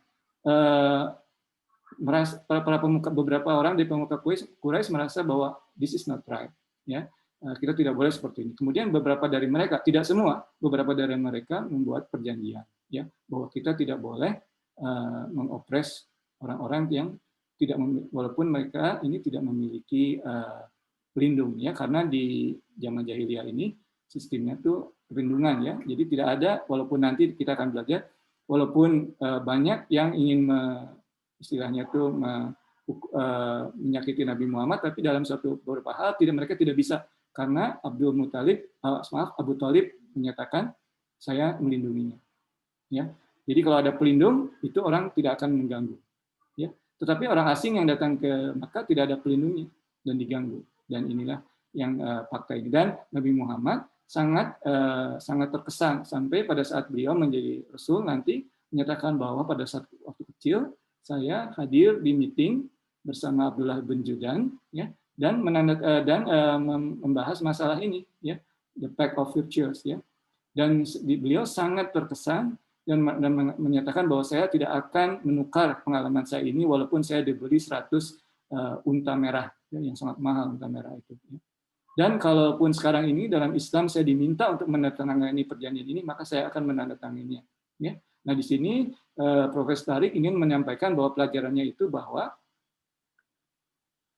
beberapa orang dari pemuka Quraisy merasa bahwa this is not right, ya, kita tidak boleh seperti ini. Kemudian beberapa dari mereka, tidak semua, beberapa dari mereka membuat perjanjian, ya, bahwa kita tidak boleh mengopres orang-orang yang tidak, walaupun mereka ini tidak memiliki pelindung, ya, karena di zaman jahiliyah ini sistemnya itu perlindungan, ya, jadi tidak ada, walaupun nanti kita akan belajar, walaupun banyak yang ingin istilahnya itu menyakiti Nabi Muhammad, tapi dalam beberapa hal mereka tidak bisa karena Abu Thalib menyatakan saya melindunginya, ya. Jadi kalau ada pelindung itu orang tidak akan mengganggu, ya. Tetapi orang asing yang datang ke Makkah tidak ada pelindungnya dan diganggu. Dan inilah yang fakta ini. Dan Nabi Muhammad sangat terkesan sampai pada saat beliau menjadi Rasul nanti menyatakan bahwa pada saat waktu kecil saya hadir di meeting bersama Abdullah bin Judan, ya, dan membahas masalah ini, ya, the pact of virtues, ya. Dan beliau sangat terkesan dan menyatakan bahwa saya tidak akan menukar pengalaman saya ini walaupun saya diberi 100 unta merah, ya, yang sangat mahal unta merah itu. Ya. Dan kalaupun sekarang ini dalam Islam saya diminta untuk menandatangani perjanjian ini, maka saya akan menandatanganinya. Ya. Nah di sini Profesor Tariq ingin menyampaikan bahwa pelajarannya itu bahwa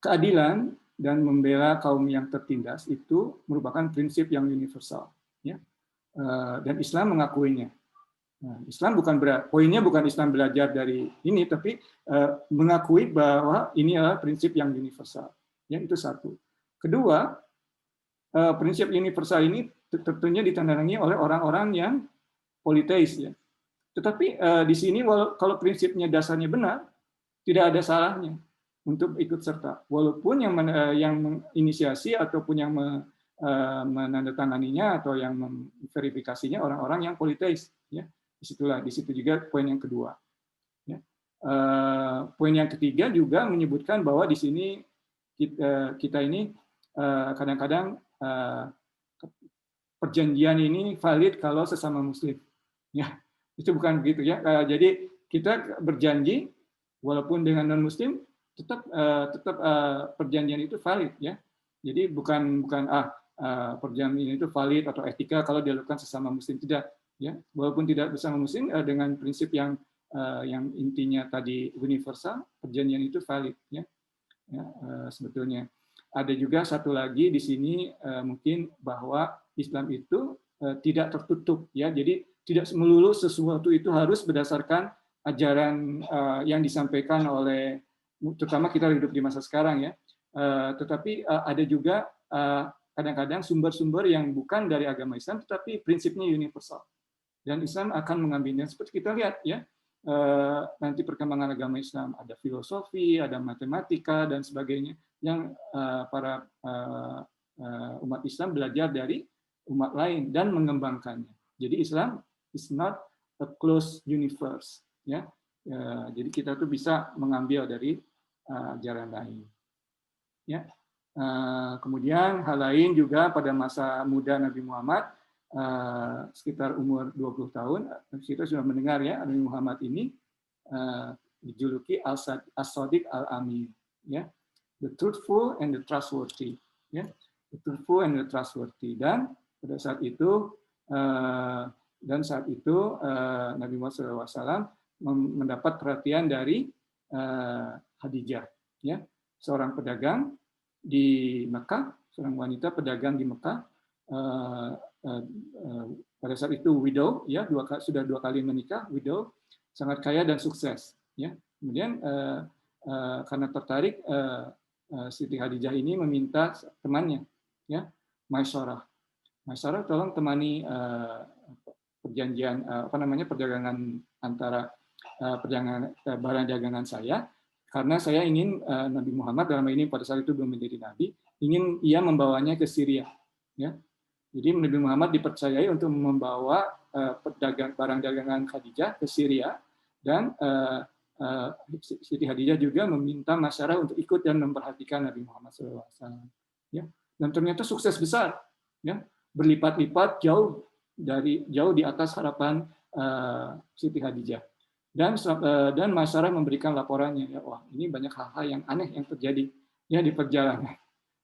keadilan dan membela kaum yang tertindas itu merupakan prinsip yang universal. Ya. Dan Islam mengakuinya. Nah, Islam poinnya bukan Islam belajar dari ini, tapi mengakui bahwa ini adalah prinsip yang universal. Ya, itu satu. Kedua, prinsip universal ini tentunya ditandai oleh orang-orang yang politeis, ya. Tetapi di sini kalau prinsipnya dasarnya benar, tidak ada salahnya untuk ikut serta. Walaupun yang menginisiasi ataupun yang menandatanganinya atau yang memverifikasinya orang-orang yang politeis, ya. Di situ juga poin yang kedua. Ya. Poin yang ketiga juga menyebutkan bahwa di sini kita ini kadang-kadang perjanjian ini valid kalau sesama Muslim. Ya, itu bukan begitu ya. Jadi kita berjanji walaupun dengan non Muslim tetap perjanjian itu valid, ya. Jadi bukan perjanjian itu valid atau etika kalau dilakukan sesama Muslim, tidak. Ya, walaupun tidak bersama Muslim dengan prinsip yang intinya tadi universal, perjanjian itu valid, ya. Ya, sebetulnya ada juga satu lagi di sini mungkin bahwa Islam itu tidak tertutup, ya. Jadi tidak melulu sesuatu itu harus berdasarkan ajaran yang disampaikan oleh, terutama kita hidup di masa sekarang, ya. Tetapi ada juga kadang-kadang sumber-sumber yang bukan dari agama Islam, tetapi prinsipnya universal. Dan Islam akan mengambilnya seperti kita lihat, ya, nanti perkembangan agama Islam ada filosofi, ada matematika dan sebagainya yang para umat Islam belajar dari umat lain dan mengembangkannya. Jadi Islam is not a closed universe, ya. Jadi kita tuh bisa mengambil dari ajaran lain, ya. Kemudian hal lain juga pada masa muda Nabi Muhammad, sekitar umur 20 tahun, kita sudah mendengar, ya, Nabi Muhammad ini dijuluki As-Sadiq Al-Amin, ya, the truthful and the trustworthy, ya, the truthful and the trustworthy. Dan pada saat itu Nabi Muhammad SAW mendapat perhatian dari Khadijah, ya, seorang pedagang di Mekah, seorang wanita pedagang di Mekah. Pada saat itu widow, ya, sudah 2 kali menikah, widow, sangat kaya dan sukses, ya. Kemudian karena tertarik, Siti Khadijah ini meminta temannya, ya, Maisarah. Maisarah tolong temani perjanjian perdagangan antara barang dagangan saya, karena saya ingin Nabi Muhammad dalam ini pada saat itu belum menjadi nabi, ingin ia membawanya ke Syria, ya. Jadi Nabi Muhammad dipercayai untuk membawa barang dagangan Khadijah ke Syria, dan Siti Khadijah juga meminta masyarakat untuk ikut dan memperhatikan Nabi Muhammad SAW. Ya. Dan ternyata sukses besar, ya, berlipat-lipat jauh di atas harapan Siti Khadijah. Dan masyarakat memberikan laporannya, ya, wah ini banyak hal-hal yang aneh yang terjadi, ya, di perjalanan.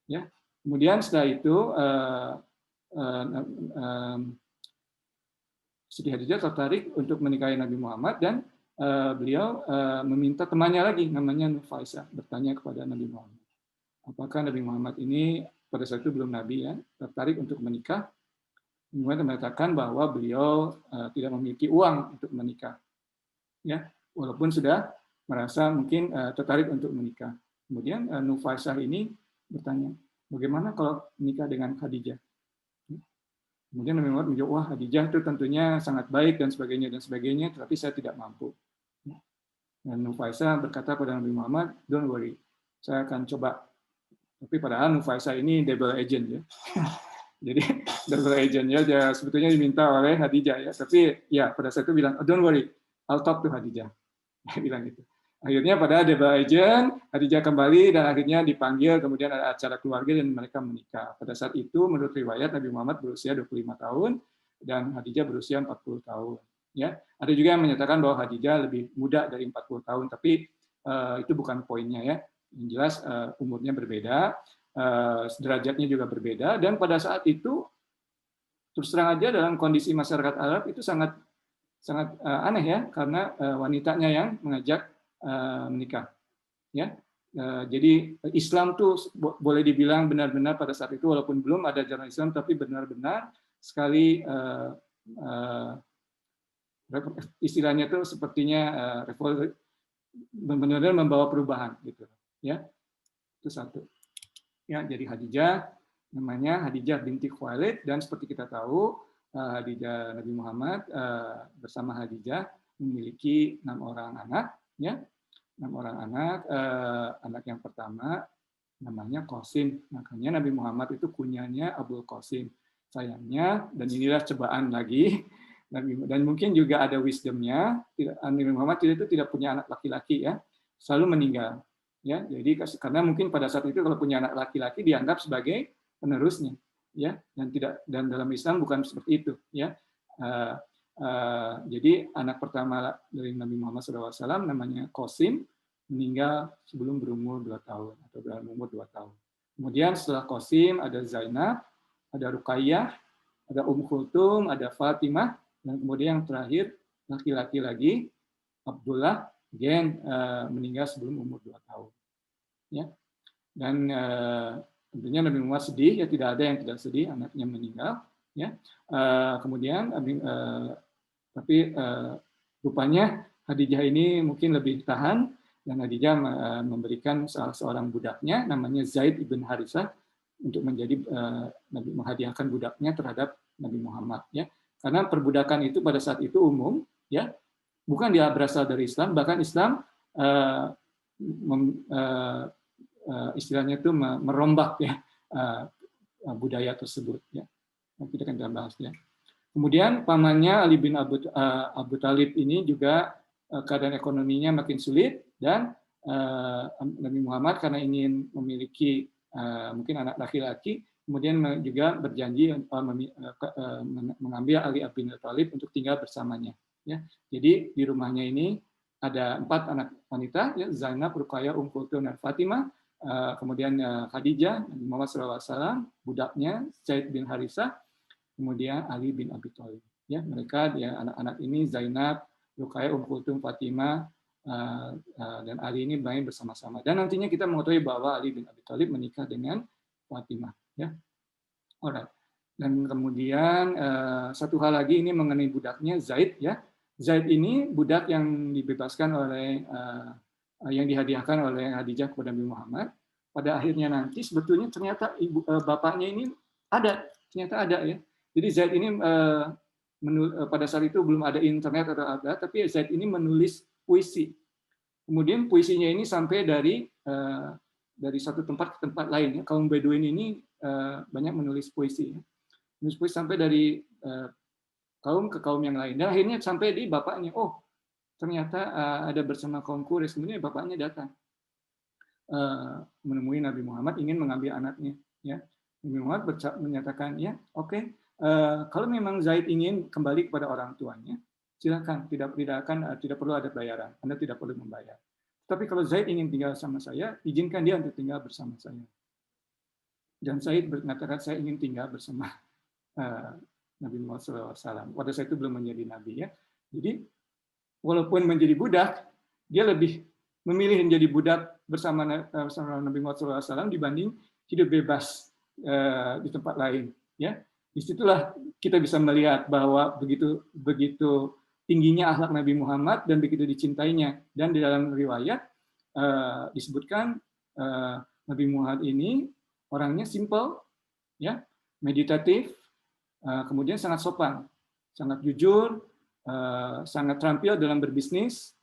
Ya. Kemudian setelah itu Siti Khadijah tertarik untuk menikahi Nabi Muhammad, dan beliau meminta temannya lagi namanya Nufaisah bertanya kepada Nabi Muhammad, apakah Nabi Muhammad ini pada saat itu belum nabi, ya, tertarik untuk menikah. Kemudian mengatakan bahwa beliau tidak memiliki uang untuk menikah, ya, walaupun sudah merasa mungkin tertarik untuk menikah. Kemudian Nufaisah ini bertanya, bagaimana kalau menikah dengan Khadijah? Kemudian Nabi Muhammad menjawab, wah Khadijah itu tentunya sangat baik dan sebagainya, tetapi saya tidak mampu. Dan Nufaisah berkata kepada Nabi Muhammad, don't worry, saya akan coba. Tapi padahal Nufaisah ini double agent, ya. Jadi double agent, ya, sebetulnya diminta oleh Khadijah, ya. Tapi ya pada saat itu bilang, oh, don't worry, I'll talk to Khadijah. Dia bilang gitu. Akhirnya pada double agent, Khadijah kembali dan akhirnya dipanggil, kemudian ada acara keluarga dan mereka menikah. Pada saat itu menurut riwayat Nabi Muhammad berusia 25 tahun dan Khadijah berusia 40 tahun. Ya, ada juga yang menyatakan bahwa Khadijah lebih muda dari 40 tahun, tapi itu bukan poinnya, ya. Yang jelas umurnya berbeda, derajatnya juga berbeda, dan pada saat itu terus terang aja dalam kondisi masyarakat Arab itu sangat aneh, ya, karena wanitanya yang mengajak menikah, ya. Jadi Islam tuh boleh dibilang benar-benar pada saat itu walaupun belum ada ajaran Islam, tapi benar-benar sekali istilahnya tuh sepertinya benar-benar membawa perubahan, gitu, ya. Itu satu, ya. Jadi Khadijah namanya Khadijah binti Khuwailid, dan seperti kita tahu Khadijah Nabi Muhammad bersama Khadijah memiliki 6 orang anak, ya. 6 orang anak. Anak yang pertama namanya Qasim. Makanya Nabi Muhammad itu kunyanya Abul Qasim. Sayangnya, dan inilah cobaan lagi, dan mungkin juga ada wisdomnya, Nabi Muhammad itu tidak punya anak laki-laki, ya, selalu meninggal, ya. Jadi karena mungkin pada saat itu kalau punya anak laki-laki dianggap sebagai penerusnya, ya, dan dalam Islam bukan seperti itu, ya. Jadi anak pertama dari Nabi Muhammad SAW namanya Qasim, meninggal sebelum berumur 2 tahun atau dalam umur 2 tahun. Kemudian setelah Qasim ada Zainab, ada Ruqayyah, ada Kulthum, ada Fatimah, dan kemudian yang terakhir laki-laki lagi Abdullah, meninggal sebelum umur 2 tahun. Ya. Dan tentunya Nabi Muhammad sedih, ya, tidak ada yang tidak sedih anaknya meninggal, ya. Kemudian tapi rupanya Khadijah ini mungkin lebih tahan, dan Khadijah memberikan salah seorang budaknya namanya Zaid ibn Harithah untuk menjadi menghadiahkan budaknya terhadap Nabi Muhammad, ya. Karena perbudakan itu pada saat itu umum, ya, bukan dia berasal dari Islam, bahkan Islam istilahnya itu merombak, ya, budaya tersebut, ya. Kita akan bahas, ya. Kemudian pamannya Ali bin Abu Thalib ini juga keadaan ekonominya makin sulit, dan Nabi Muhammad karena ingin memiliki mungkin anak laki-laki, kemudian juga berjanji mengambil Ali bin Abi Thalib untuk tinggal bersamanya, ya. Jadi di rumahnya ini ada 4 anak wanita, ya, Zainab, Ruqayyah, Kulthum, dan Fatimah. Kemudian Khadijah, Nabi Muhammad SAW, budaknya Zaid bin Harithah, kemudian Ali bin Abi Thalib. Ya, mereka, ya, anak-anak ini Zainab, Ruqayyah, Kulthum, Fatimah, dan Ali ini main bersama-sama. Dan nantinya kita mengetahui bahwa Ali bin Abi Thalib menikah dengan Fatimah. Ya, alright. Dan kemudian satu hal lagi ini mengenai budaknya Zaid, ya. Zaid ini budak yang dibebaskan oleh yang dihadiahkan oleh Khadijah kepada Nabi Muhammad pada akhirnya nanti sebetulnya ternyata bapaknya ini ternyata ada ya. Jadi Zaid ini pada saat itu belum ada internet atau ada, tapi Zaid ini menulis puisi. Kemudian puisinya ini sampai dari satu tempat ke tempat lain. Kaum Beduin ini banyak menulis puisi. Menulis puisi sampai dari kaum ke kaum yang lain. Dan akhirnya sampai di bapaknya. Oh, ternyata ada bersama kaum Quraisy. Kemudian bapaknya datang menemui Nabi Muhammad, ingin mengambil anaknya. Ya, Nabi Muhammad menyatakan, ya, oke. Kalau memang Zaid ingin kembali kepada orang tuanya, silakan. Tidak perlu ada bayaran. Anda tidak perlu membayar. Tapi kalau Zaid ingin tinggal sama saya, izinkan dia untuk tinggal bersama saya. Dan Zaid mengatakan, saya ingin tinggal bersama Nabi Muhammad SAW. Pada saat itu belum menjadi nabi, ya. Jadi walaupun menjadi budak, dia lebih memilih menjadi budak bersama Nabi Muhammad SAW dibanding hidup bebas di tempat lain. Ya, disitulah kita bisa melihat bahwa begitu tingginya akhlak Nabi Muhammad dan begitu dicintainya. Dan di dalam riwayat disebutkan Nabi Muhammad ini orangnya simple, ya, meditatif, kemudian sangat sopan, sangat jujur, sangat terampil dalam berbisnis,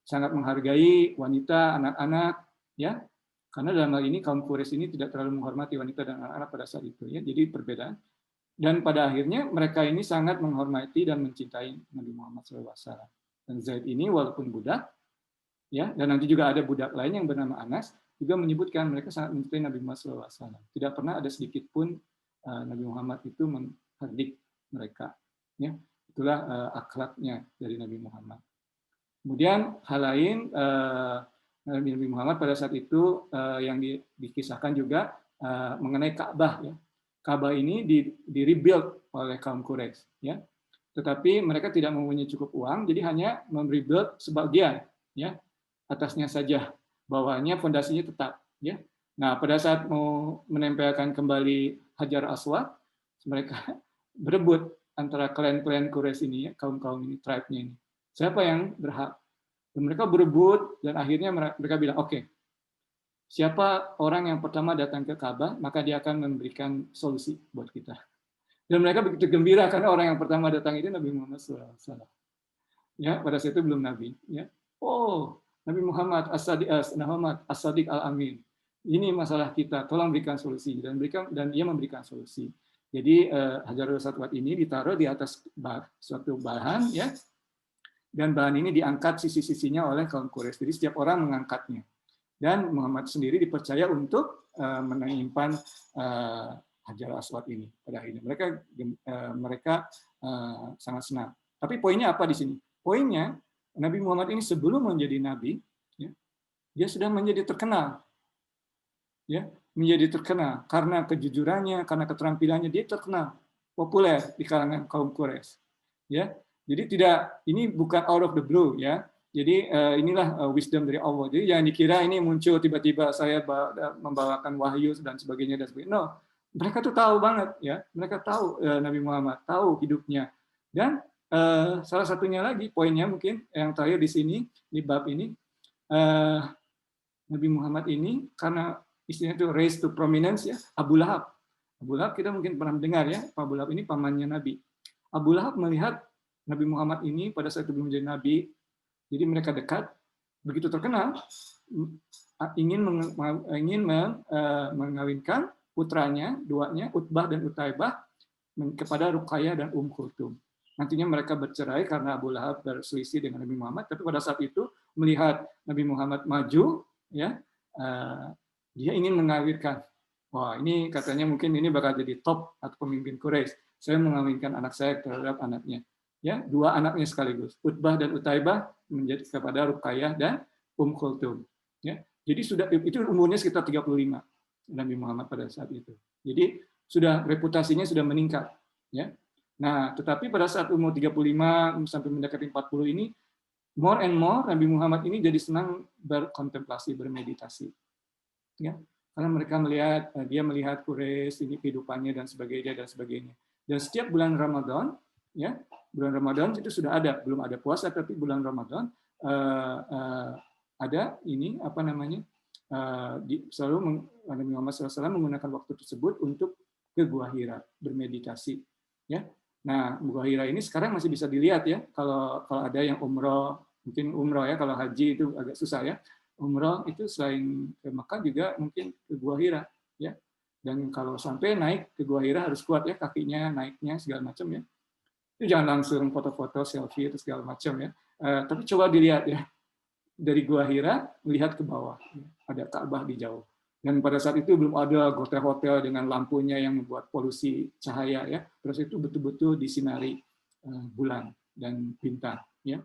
sangat menghargai wanita, anak-anak, ya, karena dalam hal ini kaum Quraisy ini tidak terlalu menghormati wanita dan anak-anak pada saat itu, ya, jadi perbedaan. Dan pada akhirnya mereka ini sangat menghormati dan mencintai Nabi Muhammad SAW. Dan Zaid ini walaupun budak, ya, dan nanti juga ada budak lain yang bernama Anas, juga menyebutkan mereka sangat mencintai Nabi Muhammad SAW. Tidak pernah ada sedikit pun Nabi Muhammad itu menghardik mereka. Ya, itulah akhlaknya dari Nabi Muhammad. Kemudian hal lain, Nabi Muhammad pada saat itu yang dikisahkan juga mengenai Ka'bah. Ya. Ka'bah ini di-rebuild oleh kaum Quraisy. Ya. Tetapi mereka tidak mempunyai cukup uang, jadi hanya merebuild sebagian, ya, atasnya saja, bawahnya fondasinya tetap. Ya. Nah, pada saat mau menempelkan kembali Hajar Aswad, mereka berebut antara klan-klan Quraisy ini, ya, kaum-kaum ini, tribe-nya ini. Siapa yang berhak? Dan mereka berebut, dan akhirnya mereka bilang, oke, siapa orang yang pertama datang ke Ka'bah, maka dia akan memberikan solusi buat kita. Dan mereka begitu gembira, karena orang yang pertama datang itu Nabi Muhammad SAW. Ya, pada saat itu belum Nabi. Ya. Oh, Nabi Muhammad As-Sadiq Al-Amin. Ini masalah kita, tolong berikan solusi. Dan dia memberikan solusi. Jadi Hajarul Aswad ini ditaruh di atas suatu bahan, ya, dan bahan ini diangkat sisi-sisinya oleh kaum Quraisy. Jadi setiap orang mengangkatnya. Dan Muhammad sendiri dipercaya untuk menyimpan Hajar Aswad ini. Pada akhirnya mereka sangat senang. Tapi poinnya apa di sini? Poinnya Nabi Muhammad ini sebelum menjadi nabi, ya, dia sudah menjadi terkenal. Ya, menjadi terkenal karena kejujurannya, karena keterampilannya, dia terkenal, populer di kalangan kaum Quraisy. Ya, jadi ini bukan out of the blue, ya. Jadi inilah wisdom dari Allah. Jadi jangan dikira ini muncul tiba-tiba saya membawakan wahyu dan sebagainya dan sebagainya. No, mereka tuh tahu banget, ya. Mereka tahu Nabi Muhammad, tahu hidupnya. Dan salah satunya lagi poinnya mungkin yang terakhir di sini di bab ini, Nabi Muhammad ini karena istilahnya itu raised to prominence, ya, Abu Lahab. Abu Lahab kita mungkin pernah dengar, ya, Abu Lahab ini pamannya Nabi. Abu Lahab melihat Nabi Muhammad ini pada saat itu belum menjadi Nabi, jadi mereka dekat, begitu terkenal, ingin mengawinkan putranya, duanya, Utbah dan Utaibah, kepada Ruqayyah dan Kulthum. Nantinya mereka bercerai karena Abu Lahab berselisih dengan Nabi Muhammad, tapi pada saat itu melihat Nabi Muhammad maju, ya, dia ingin mengawinkan. Wah, ini katanya mungkin ini bakal jadi top atau pemimpin Quraisy. Saya mengawinkan anak saya terhadap anaknya. Ya, dua anaknya sekaligus. Utbah dan Utaibah menjadi kepada Ruqayyah dan Kulthum. Ya, jadi sudah itu umurnya sekitar 35 Nabi Muhammad pada saat itu. Jadi sudah reputasinya sudah meningkat. Ya. Nah, tetapi pada saat umur 35 sampai mendekati 40 ini, more and more Nabi Muhammad ini jadi senang berkontemplasi, bermeditasi. Ya, karena mereka dia melihat Quraisy ini kehidupannya dan sebagainya. Dan setiap bulan Ramadan, ya, bulan Ramadan itu sudah ada, belum ada puasa, tapi bulan Ramadan ada ini apa namanya, Nabi Muhammad SAW menggunakan waktu tersebut untuk ke Gua Hira bermeditasi. Ya, nah Gua Hira ini sekarang masih bisa dilihat ya. Kalau ada yang umroh, mungkin umroh ya. Kalau haji itu agak susah ya. Umroh itu selain ke Makkah juga mungkin ke Gua Hira ya. Dan kalau sampai naik ke Gua Hira harus kuat ya, kakinya naiknya segala macam ya. Itu jangan langsung foto-foto, selfie itu segala macam ya. Tapi coba dilihat ya, dari Gua Hira melihat ke bawah, ada Ka'bah di jauh. Dan pada saat itu belum ada hotel-hotel dengan lampunya yang membuat polusi cahaya ya. Terus itu betul-betul disinari bulan dan bintang ya.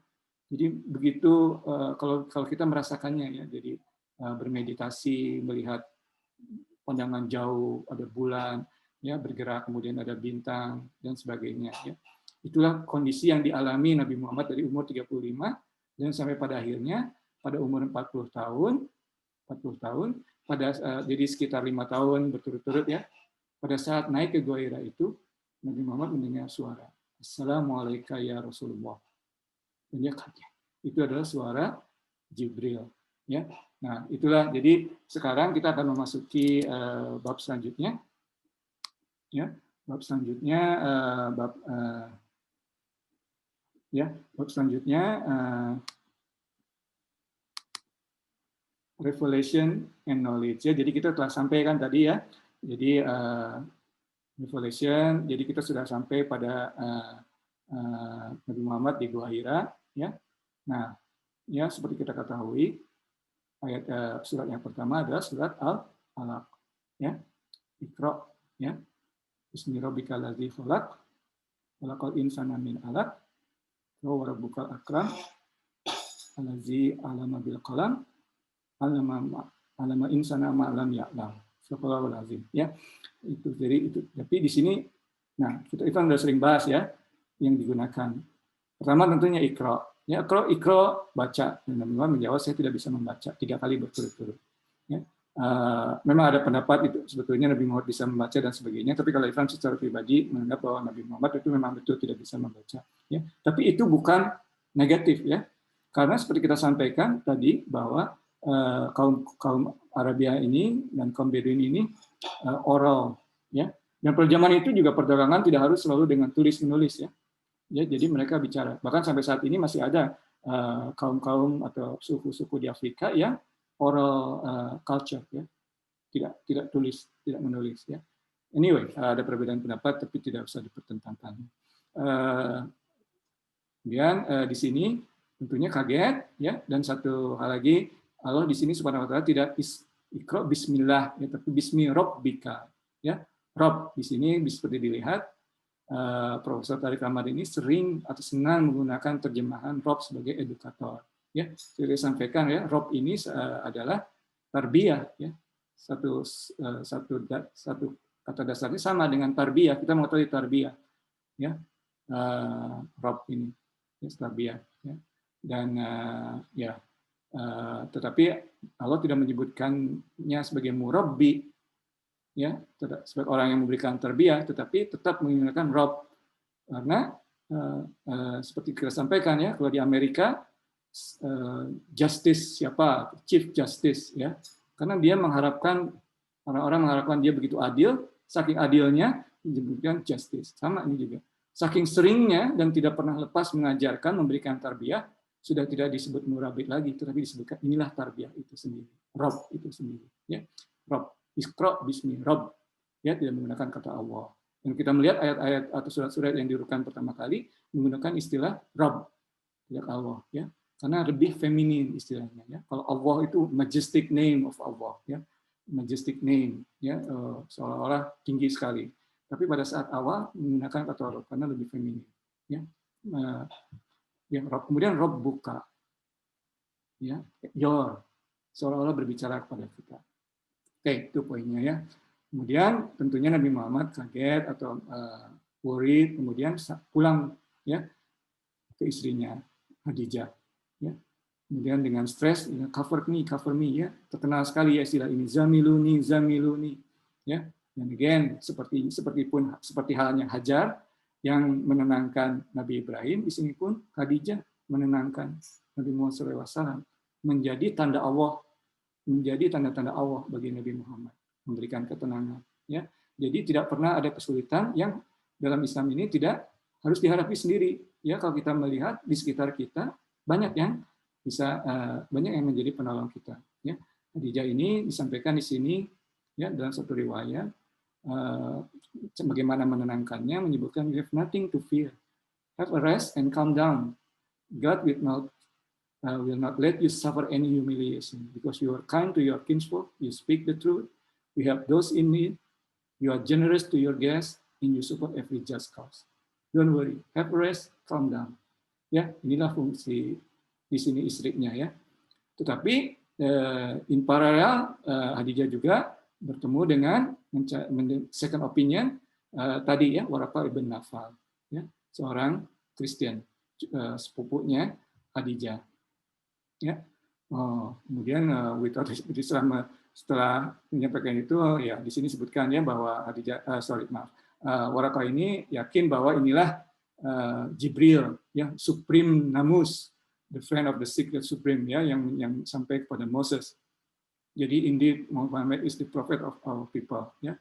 Jadi begitu kalau kita merasakannya ya, jadi bermeditasi, melihat pandangan jauh, ada bulan ya bergerak, kemudian ada bintang dan sebagainya ya. Itulah kondisi yang dialami Nabi Muhammad dari umur 35 dan sampai pada akhirnya pada umur 40 tahun jadi sekitar 5 tahun berturut-turut ya. Pada saat naik ke Gua Hira itu Nabi Muhammad mendengar suara, "Assalamualaikum ya Rasulullah." Dan dia kaget. Itu adalah suara Jibril ya. Nah, itulah jadi sekarang kita akan memasuki bab selanjutnya. Ya, bab selanjutnya bab selanjutnya revelation and knowledge ya. Jadi kita telah sampaikan tadi ya. Jadi revelation, jadi kita sudah sampai pada Nabi Muhammad di Gua Hira ya. Nah, ya seperti kita ketahui ayat surat yang pertama adalah surat Al-Alaq ya. Iqra ya. Bismi rabbikal ladzi khalaq, khalaqal insana min 'alaq, wa rabbukal akram, allazi 'allama bil qalam, 'allama insana ma lam ya'lam. Subhanallahul azim ya. Itu jadi itu. Tapi di sini nah, kita sudah sering bahas ya yang digunakan. Pertama tentunya Iqra. Ya, Iqra baca. Dan Nabi Muhammad menjawab, saya tidak bisa membaca 3 kali berturut-turut. Ya. Memang ada pendapat itu sebetulnya Nabi Muhammad bisa membaca dan sebagainya, tapi kalau Irfan secara pribadi menganggap bahwa Nabi Muhammad itu memang betul tidak bisa membaca. Ya. Tapi itu bukan negatif ya, karena seperti kita sampaikan tadi bahwa kaum Arabia ini dan kaum Bedouin ini oral ya, dan pada zaman itu juga perdagangan tidak harus selalu dengan tulis menulis ya. Ya, jadi mereka bicara. Bahkan sampai saat ini masih ada kaum-kaum atau suku-suku di Afrika yang oral culture ya, tidak tulis, tidak menulis ya. Anyway, ada perbedaan pendapat tapi tidak usah dipertentangkan. Kemudian di sini tentunya kaget ya, dan satu hal lagi, Allah di sini Subhanahu wa taala tidak Iqra bismillah ya, tapi bismi rabbika ya. Rabb di sini seperti dilihat Profesor Tariq Ahmad ini sering atau senang menggunakan terjemahan Rabb sebagai edukator. Ya, saya sampaikan ya, Rabb ini adalah tarbiyah ya. Satu kata dasarnya sama dengan tarbiyah. Kita mengetahui tarbiyah ya. Rabb ini ya, tarbiyah ya. Dan tetapi Allah tidak menyebutkannya sebagai murabbi ya, sebagai orang yang memberikan tarbiyah, tetapi tetap menggunakan Rabb karena seperti kita sampaikan ya, kalau di Amerika justice siapa, chief justice ya, karena dia mengharapkan orang-orang mengharapkan dia begitu adil, saking adilnya disebutkan justice. Sama ini juga, saking seringnya dan tidak pernah lepas mengajarkan, memberikan tarbiyah, sudah tidak disebut murabbi lagi, tetapi disebutkan inilah tarbiyah itu sendiri, Rabb itu sendiri ya. Rabb, Iqra bismi Rabb ya, tidak menggunakan kata Allah. Dan kita melihat ayat-ayat atau surat-surat yang diurutkan pertama kali menggunakan istilah Rabb, tidak Allah ya, karena lebih feminin istilahnya ya. Kalau Allah itu majestic name of Allah ya, majestic name ya, seolah-olah tinggi sekali. Tapi pada saat awal menggunakan kata Rabb karena lebih feminin ya. Ya, kemudian Rabb buka ya, your, seolah-olah berbicara kepada kita. Oke, itu poinnya ya. Kemudian tentunya Nabi Muhammad kaget atau worried, kemudian pulang ya ke istrinya Khadijah ya. Kemudian dengan stres, cover me ya. Terkenal sekali ya istilah ini, zamiluni ya. Dan again seperti halnya Hajar yang menenangkan Nabi Ibrahim, di sini pun Khadijah menenangkan Nabi Muhammad SAW, menjadi tanda Allah menjadi tanda-tanda Allah bagi Nabi Muhammad, memberikan ketenangan. Ya, jadi tidak pernah ada kesulitan yang dalam Islam ini tidak harus dihadapi sendiri. Ya, kalau kita melihat di sekitar kita banyak yang banyak yang menjadi penolong kita. Ya, Khadijah ini disampaikan di sini ya dalam satu riwayat bagaimana menenangkannya, menyebutkan you have nothing to fear, have a rest and calm down. God will not let you suffer any humiliation because you are kind to your kinsfolk, you speak the truth, you help those in need, you are generous to your guests, and you support every just cause. Don't worry, have a rest, calm down. Ya, inilah fungsi di sini istrinya ya. Tetapi in parallel Khadijah juga bertemu dengan second opinion tadi ya, Waraqah ibn Nawfal, ya, seorang Kristen, sepupunya Khadijah. Ya, kemudian setelah menyampaikan itu, ya di sini sebutkan ya bahwa Waraqah ini yakin bahwa inilah Jibril, ya, Supreme Namus, the friend of the secret supreme, ya, yang sampai kepada Moses. Jadi indeed Muhammad is the prophet of our people. Ya,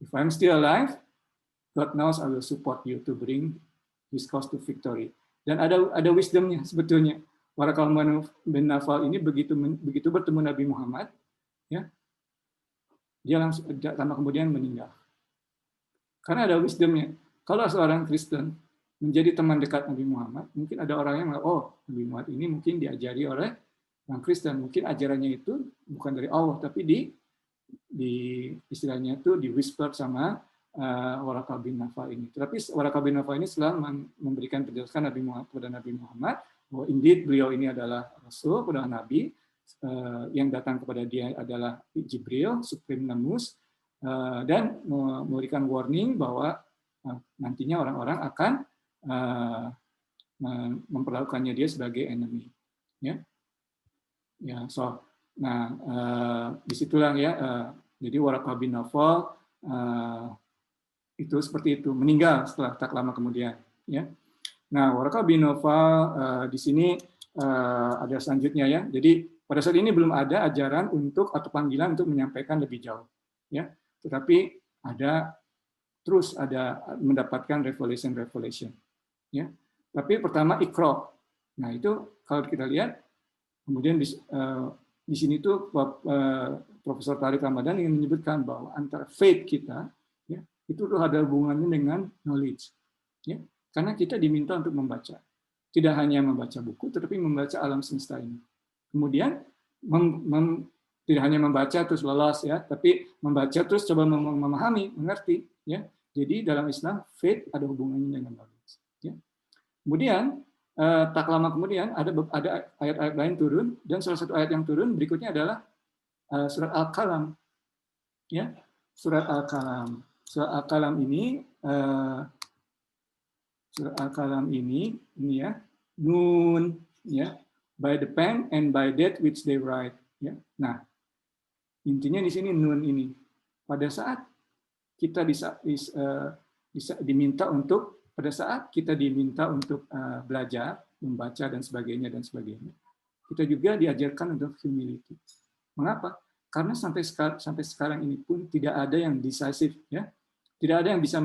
if I'm still alive, God knows I will support you to bring His cause to victory. Dan ada wisdomnya sebetulnya. Waraqah bin Nawfal ini begitu bertemu Nabi Muhammad, ya, dia langsung lama kemudian meninggal. Karena ada wisdomnya. Kalau seorang Kristen menjadi teman dekat Nabi Muhammad, mungkin ada orang yang Nabi Muhammad ini mungkin diajari oleh orang Kristen, mungkin ajarannya itu bukan dari Allah, tapi di istilahnya itu di whisper sama Waraqah bin Nawfal ini. Tetapi Waraqah bin Nawfal ini setelah memberikan penjelasan kepada Nabi Muhammad bahwa indeed beliau ini adalah Rasul, adalah Nabi, yang datang kepada dia adalah Jibril, Supreme Namus, dan memberikan warning bahwa nantinya orang-orang akan memperlakukannya dia sebagai enemy. Ya, ya, disitulah ya. Jadi Waraqah bin Nawfal itu seperti itu, meninggal setelah tak lama kemudian. Ya. Nah, Waraqah bin Nawfal di sini ada selanjutnya ya. Jadi pada saat ini belum ada ajaran atau panggilan untuk menyampaikan lebih jauh. Ya, tetapi terus ada mendapatkan revelation. Ya, tapi pertama Iqra. Nah itu kalau kita lihat, kemudian di sini tuh Profesor Tariq Ramadan ingin menyebutkan bahwa antara faith kita, ya, itu tuh ada hubungannya dengan knowledge, ya, karena kita diminta untuk membaca, tidak hanya membaca buku, tetapi membaca alam semesta ini. Kemudian tidak hanya membaca terus lolos, ya, tapi membaca terus coba memahami, mengerti, ya. Jadi dalam Islam faith ada hubungannya dengan knowledge. Ya. Kemudian tak lama kemudian ada ayat-ayat lain turun, dan salah satu ayat yang turun berikutnya adalah surat Al-Qalam. Ya, surat Al-Qalam. Surat Al-Qalam ini ya, Nun, ya, by the pen and by that which they write. Ya. Nah, intinya di sini Nun ini. Pada saat kita diminta untuk belajar, membaca dan sebagainya, kita juga diajarkan untuk humility. Mengapa? Karena sampai sekarang ini pun tidak ada yang decisive, ya, tidak ada yang bisa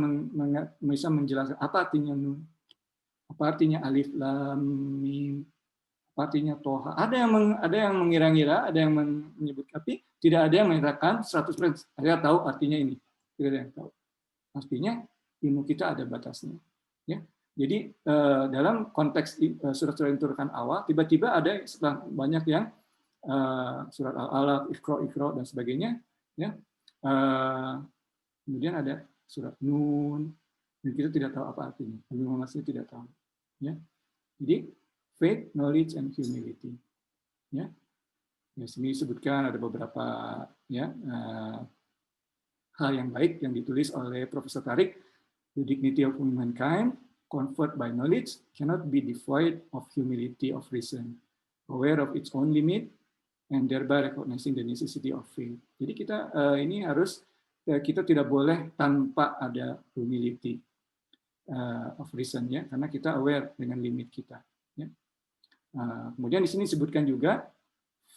menjelaskan apa artinya Nun, apa artinya Alif Lam Mim, apa artinya Toha. Ada yang mengira-ngira, ada yang menyebut, tapi tidak ada yang mengatakan 100% saya tahu artinya ini. Tidak ada yang tahu. Artinya ilmu kita ada batasnya. Ya, jadi dalam konteks surat-surat yang diturunkan awal, tiba-tiba ada setelah banyak yang surat Al-Alaq, Iqra dan sebagainya, ya. Kemudian ada surat Nun, dan kita tidak tahu apa artinya. Nabi Muhammad sendiri tidak tahu. Ya, jadi faith, knowledge, and humility. Ya, di sini disebutkan ada beberapa ya hal yang baik yang ditulis oleh Profesor Tariq. The dignity of humankind, conferred by knowledge, cannot be devoid of humility of reason, aware of its own limit, and thereby recognizing the necessity of faith. Jadi kita tidak boleh tanpa ada humility of reason, ya, karena kita aware dengan limit kita. Ya. Kemudian di sini disebutkan juga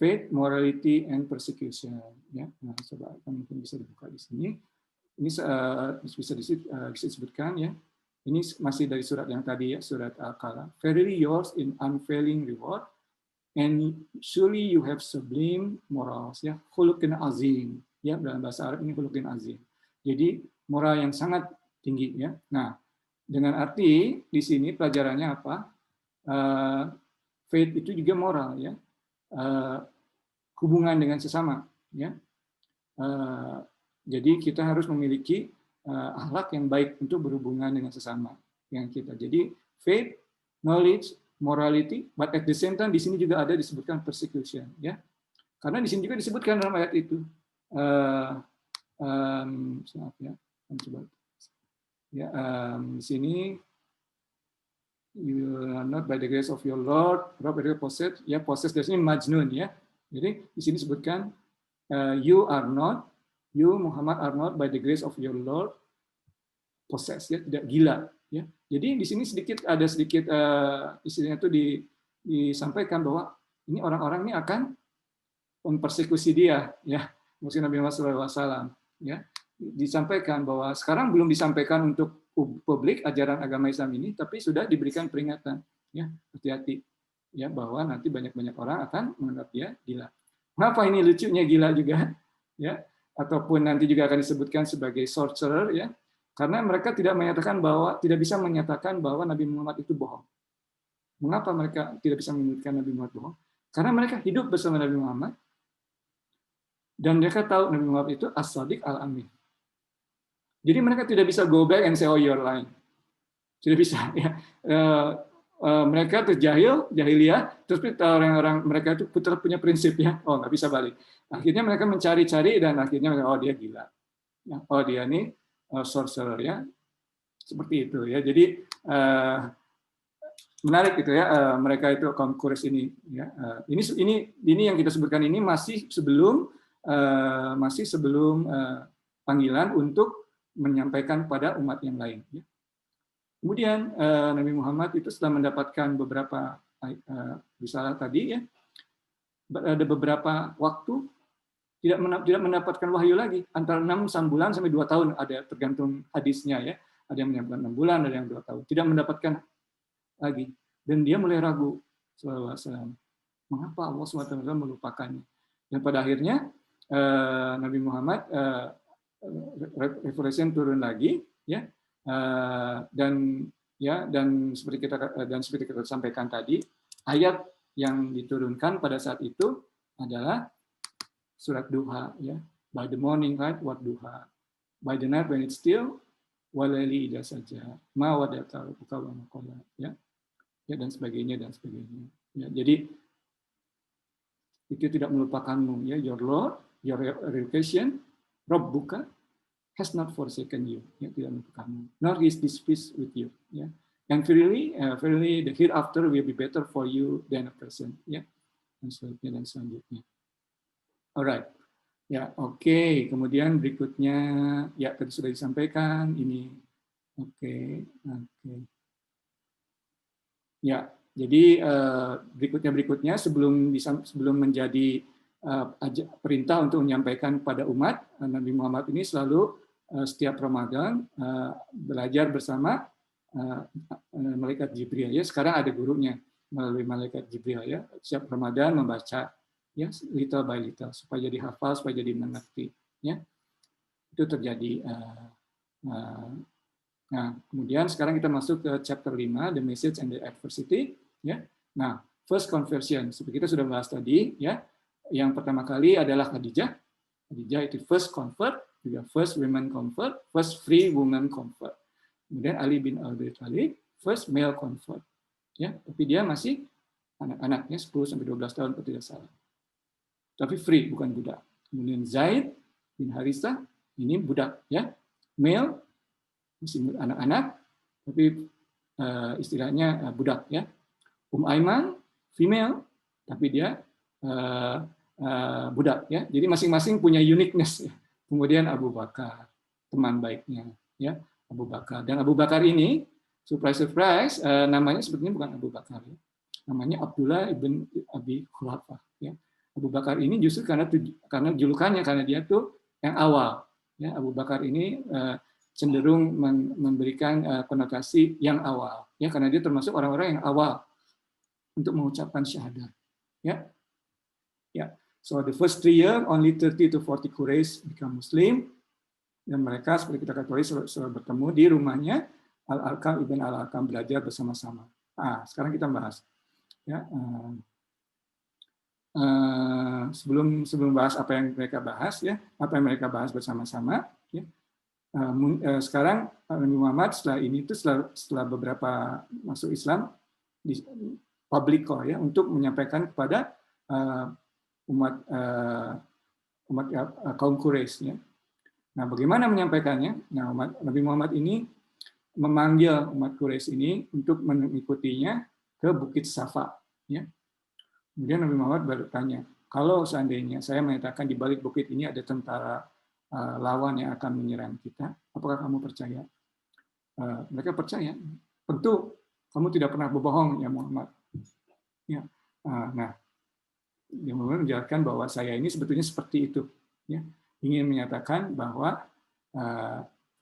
faith, morality, and persecution. Ya, nah, coba mungkin bisa dibuka di sini. Ini bisa disebutkan ya. Ini masih dari surat yang tadi ya, surat Al-Qalam. Verily yours in unfailing reward, and surely you have sublime morals. Ya, khuluqin azim. Ya, dalam bahasa Arab ini khuluqin azim. Jadi moral yang sangat tinggi ya. Nah, dengan arti di sini pelajarannya apa? Faith itu juga moral ya. Hubungan dengan sesama ya. Jadi kita harus memiliki akhlak yang baik untuk berhubungan dengan sesama yang kita. Jadi faith, knowledge, morality, but at the same time di sini juga ada disebutkan persecution ya. Karena di sini juga disebutkan dalam ayat itu. Maaf ya, coba ya, di sini you are not by the grace of your Lord, possessed ya, possessed dari sini majnun ya. Jadi di sini disebutkan you Muhammad are not by the grace of your Lord possessed ya, tidak gila ya. Jadi di sini ada sedikit istilahnya itu disampaikan bahwa ini orang-orang ini akan mempersekusi dia ya, maksud Nabi Muhammad SAW ya. Disampaikan bahwa sekarang belum disampaikan untuk publik ajaran agama Islam ini, tapi sudah diberikan peringatan ya, hati-hati ya, bahwa nanti banyak orang akan menganggap dia gila. Kenapa ini lucunya gila juga ya, ataupun nanti juga akan disebutkan sebagai sorcerer ya, karena mereka tidak bisa menyatakan bahwa Nabi Muhammad itu bohong. Mengapa mereka tidak bisa menyebutkan Nabi Muhammad bohong? Karena mereka hidup bersama Nabi Muhammad dan mereka tahu Nabi Muhammad itu as-sadiq al-amin. Jadi mereka tidak bisa go back and say, oh you're lying. Tidak bisa ya. Mereka tuh jahiliyah, terus orang-orang mereka itu punya prinsip ya, oh nggak bisa balik. Akhirnya mereka mencari-cari dan akhirnya mereka, oh dia gila, oh dia ini sorcerer ya, seperti itu ya. Jadi menarik gitu ya, mereka itu kaum Quraisy ini ya. Ini yang kita sebutkan ini masih sebelum panggilan untuk menyampaikan pada umat yang lain. Ya. Kemudian Nabi Muhammad itu setelah mendapatkan beberapa risalah tadi ya, ada beberapa waktu tidak mendapatkan wahyu lagi, antara 6 bulan sampai 2 tahun, ada tergantung hadisnya ya, ada yang mendapatkan 6 bulan, ada yang 2 tahun, tidak mendapatkan lagi, dan dia mulai ragu, sallallahu alaihi wasallam, mengapa Allah SWT melupakannya, dan pada akhirnya Nabi Muhammad revelation turun lagi ya, dan seperti kita sampaikan tadi, ayat yang diturunkan pada saat itu adalah surat Duha ya, by the morning light what duha, by the night when it's still walaili ida saja ma wadata rabbuka wa ma qala ya, dan sebagainya ya. Jadi itu tidak melupakanmu ya, your Lord, your revelation, Rabbuka has not forsaken you, ya, tidak melupakanmu, nor is displeased with you, ya. And verily the hereafter will be better for you than a person, ya, dan selanjutnya. Alright, ya, oke. Kemudian berikutnya, ya tadi sudah disampaikan ini, oke. Ya, jadi berikutnya sebelum menjadi perintah untuk menyampaikan pada umat, Nabi Muhammad ini selalu setiap Ramadan belajar bersama malaikat Jibril ya. Sekarang ada gurunya melalui malaikat Jibril ya. Setiap Ramadan membaca ya, little by little, supaya jadi hafal, supaya jadi mengerti ya. Itu terjadi. Nah, kemudian sekarang kita masuk ke chapter 5, the message and the adversity ya. Nah, first conversion seperti kita sudah bahas tadi ya. Yang pertama kali adalah Khadijah. Khadijah itu first convert, juga first women convert, first free woman convert. Kemudian Ali bin Abi Thalib, first male convert. Ya, tapi dia masih anak-anaknya 10 sampai 12 tahun kalau tidak salah. Tapi free, bukan budak. Kemudian Zaid bin Harithah, ini budak ya. Male, masih anak-anak, tapi istilahnya budak ya. Aiman, female, tapi dia budak ya. Jadi masing-masing punya uniqueness ya. Kemudian Abu Bakar, teman baiknya ya, Abu Bakar. Dan Abu Bakar ini surprise namanya sebetulnya bukan Abu Bakar ya. Namanya Abdullah ibn Abi Khulafah ya. Abu Bakar ini justru karena julukannya, karena dia tuh yang awal. Ya, Abu Bakar ini cenderung memberikan konotasi yang awal, ya, karena dia termasuk orang-orang yang awal untuk mengucapkan syahadat. Ya, ya. So the first 3 years only 30 to 40 Quraisy become Muslim, dan mereka seperti kita ketahui selalu bertemu di rumahnya Al-Alqam ibn Al-Alqam belajar bersama-sama. Sekarang kita bahas. Ya, sebelum bahas apa yang mereka bahas, ya, apa yang mereka bahas bersama-sama, ya. Sekarang Nabi Muhammad setelah ini itu setelah beberapa masuk Islam di public call, ya, untuk menyampaikan kepada umat kaum Quraisy, ya. Nah, bagaimana menyampaikannya? Nah, Nabi Muhammad ini memanggil umat Quraisy ini untuk mengikutinya ke Bukit Safa, ya. Kemudian Nabi Muhammad bertanya, kalau seandainya saya menyatakan di balik bukit ini ada tentara lawan yang akan menyerang kita, apakah kamu percaya? Mereka percaya. Tentu kamu tidak pernah berbohong, ya Muhammad. Ya. Nah, dia menjelaskan bahwa saya ini sebetulnya seperti itu, ya, ingin menyatakan bahwa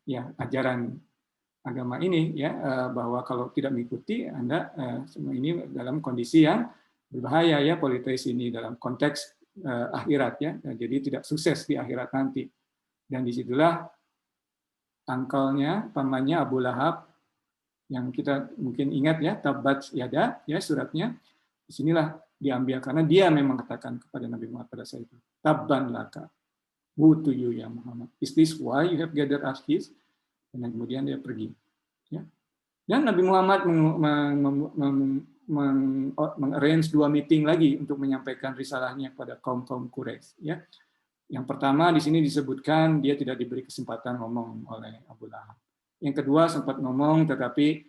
ya ajaran agama ini, ya, bahwa kalau tidak mengikuti Anda semua ini dalam kondisi yang berbahaya, ya, politeis ini dalam konteks akhirat, ya, jadi tidak sukses di akhirat nanti. Dan disitulah angkelnya, pamannya Abu Lahab, yang kita mungkin ingat, ya, Tabbat Yada, ya, suratnya. Disinilah diambil karena dia memang katakan kepada Nabi Muhammad pada saat itu, Tabban laka, woe to you ya Muhammad, is this why you have gathered us here? Dan kemudian dia pergi, ya. Dan Nabi Muhammad mengarrange 2 meeting lagi untuk menyampaikan risalahnya kepada kaum Quraisy, ya. Yang pertama di sini disebutkan dia tidak diberi kesempatan ngomong oleh Abu Lahab. Yang kedua sempat ngomong, tetapi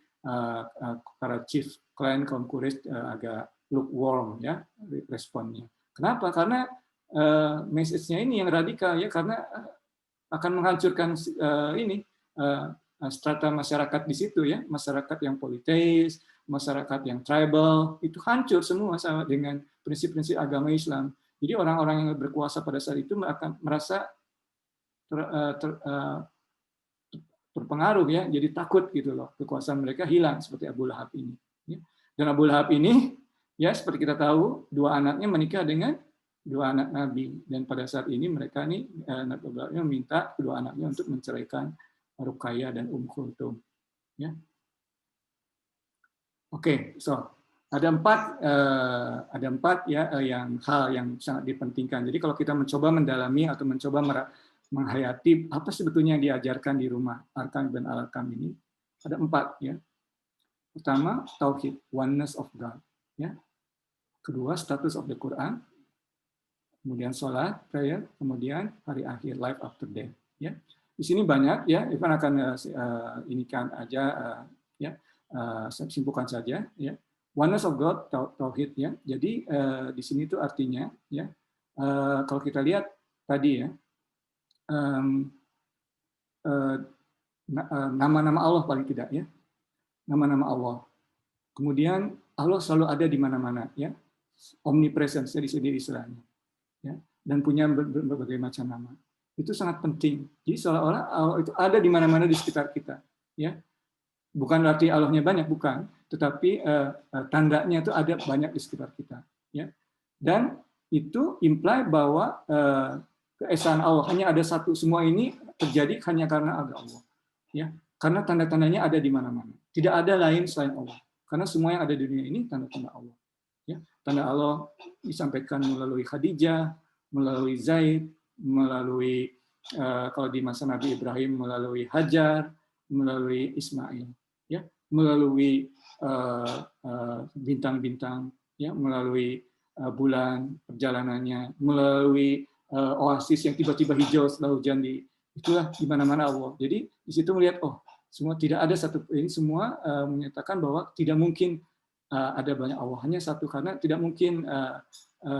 para chief klien kaum Quraisy agak lukewarm, ya, responnya. Kenapa? Karena message-nya ini yang radikal, ya, karena akan menghancurkan strata masyarakat di situ, ya, masyarakat yang politeis, masyarakat yang tribal, itu hancur semua sama dengan prinsip-prinsip agama Islam. Jadi orang-orang yang berkuasa pada saat itu akan merasa terpengaruh, ya, jadi takut gitu loh, kekuasaan mereka hilang seperti Abu Lahab ini. Dan Abu Lahab ini, ya, seperti kita tahu, 2 anaknya menikah dengan 2 anak Nabi, dan pada saat ini mereka nih Nabi meminta kedua anaknya untuk menceraikan Ruqayyah dan Kulthum, ya. Oke, so ada 4 ya yang hal yang sangat dipentingkan. Jadi kalau kita mencoba mendalami atau mencoba menghayati apa sebetulnya yang diajarkan di rumah Al-Alqam bin Al-Alqam ini, ada 4, ya. Pertama, tauhid, oneness of God, ya. Kedua, status of the Quran. Kemudian sholat, prayer, kemudian hari akhir, life after death, ya. Di sini banyak, ya, Ivan akan inikan aja, ya, simpulkan saja, ya. Oneness of God, tauhid, ya. Jadi di sini itu artinya, ya, kalau kita lihat tadi, ya, nama-nama Allah paling tidak, ya, nama-nama Allah. Kemudian Allah selalu ada di mana-mana, ya, omnipresence di sini istilahnya, ya, dan punya berbagai macam nama. Itu sangat penting. Jadi seolah-olah Allah itu ada di mana-mana di sekitar kita, ya. Bukan berarti Allahnya banyak, bukan, tetapi tandanya itu ada banyak di sekitar kita, ya. Dan itu imply bahwa keesaan Allah hanya ada satu, semua ini terjadi hanya karena ada Allah, ya. Karena tanda-tandanya ada di mana-mana. Tidak ada lain selain Allah. Karena semua yang ada di dunia ini tanda-tanda Allah, ya. Tanda Allah disampaikan melalui Khadijah, melalui Zaid, melalui kalau di masa Nabi Ibrahim melalui Hajar, melalui Ismail, ya, melalui bintang-bintang, ya, melalui bulan perjalanannya, melalui oasis yang tiba-tiba hijau setelah hujan, itulah di mana-mana Allah. Jadi di situ melihat, oh, semua tidak ada satu, ini semua menyatakan bahwa tidak mungkin ada banyak Allah, hanya satu, karena tidak mungkin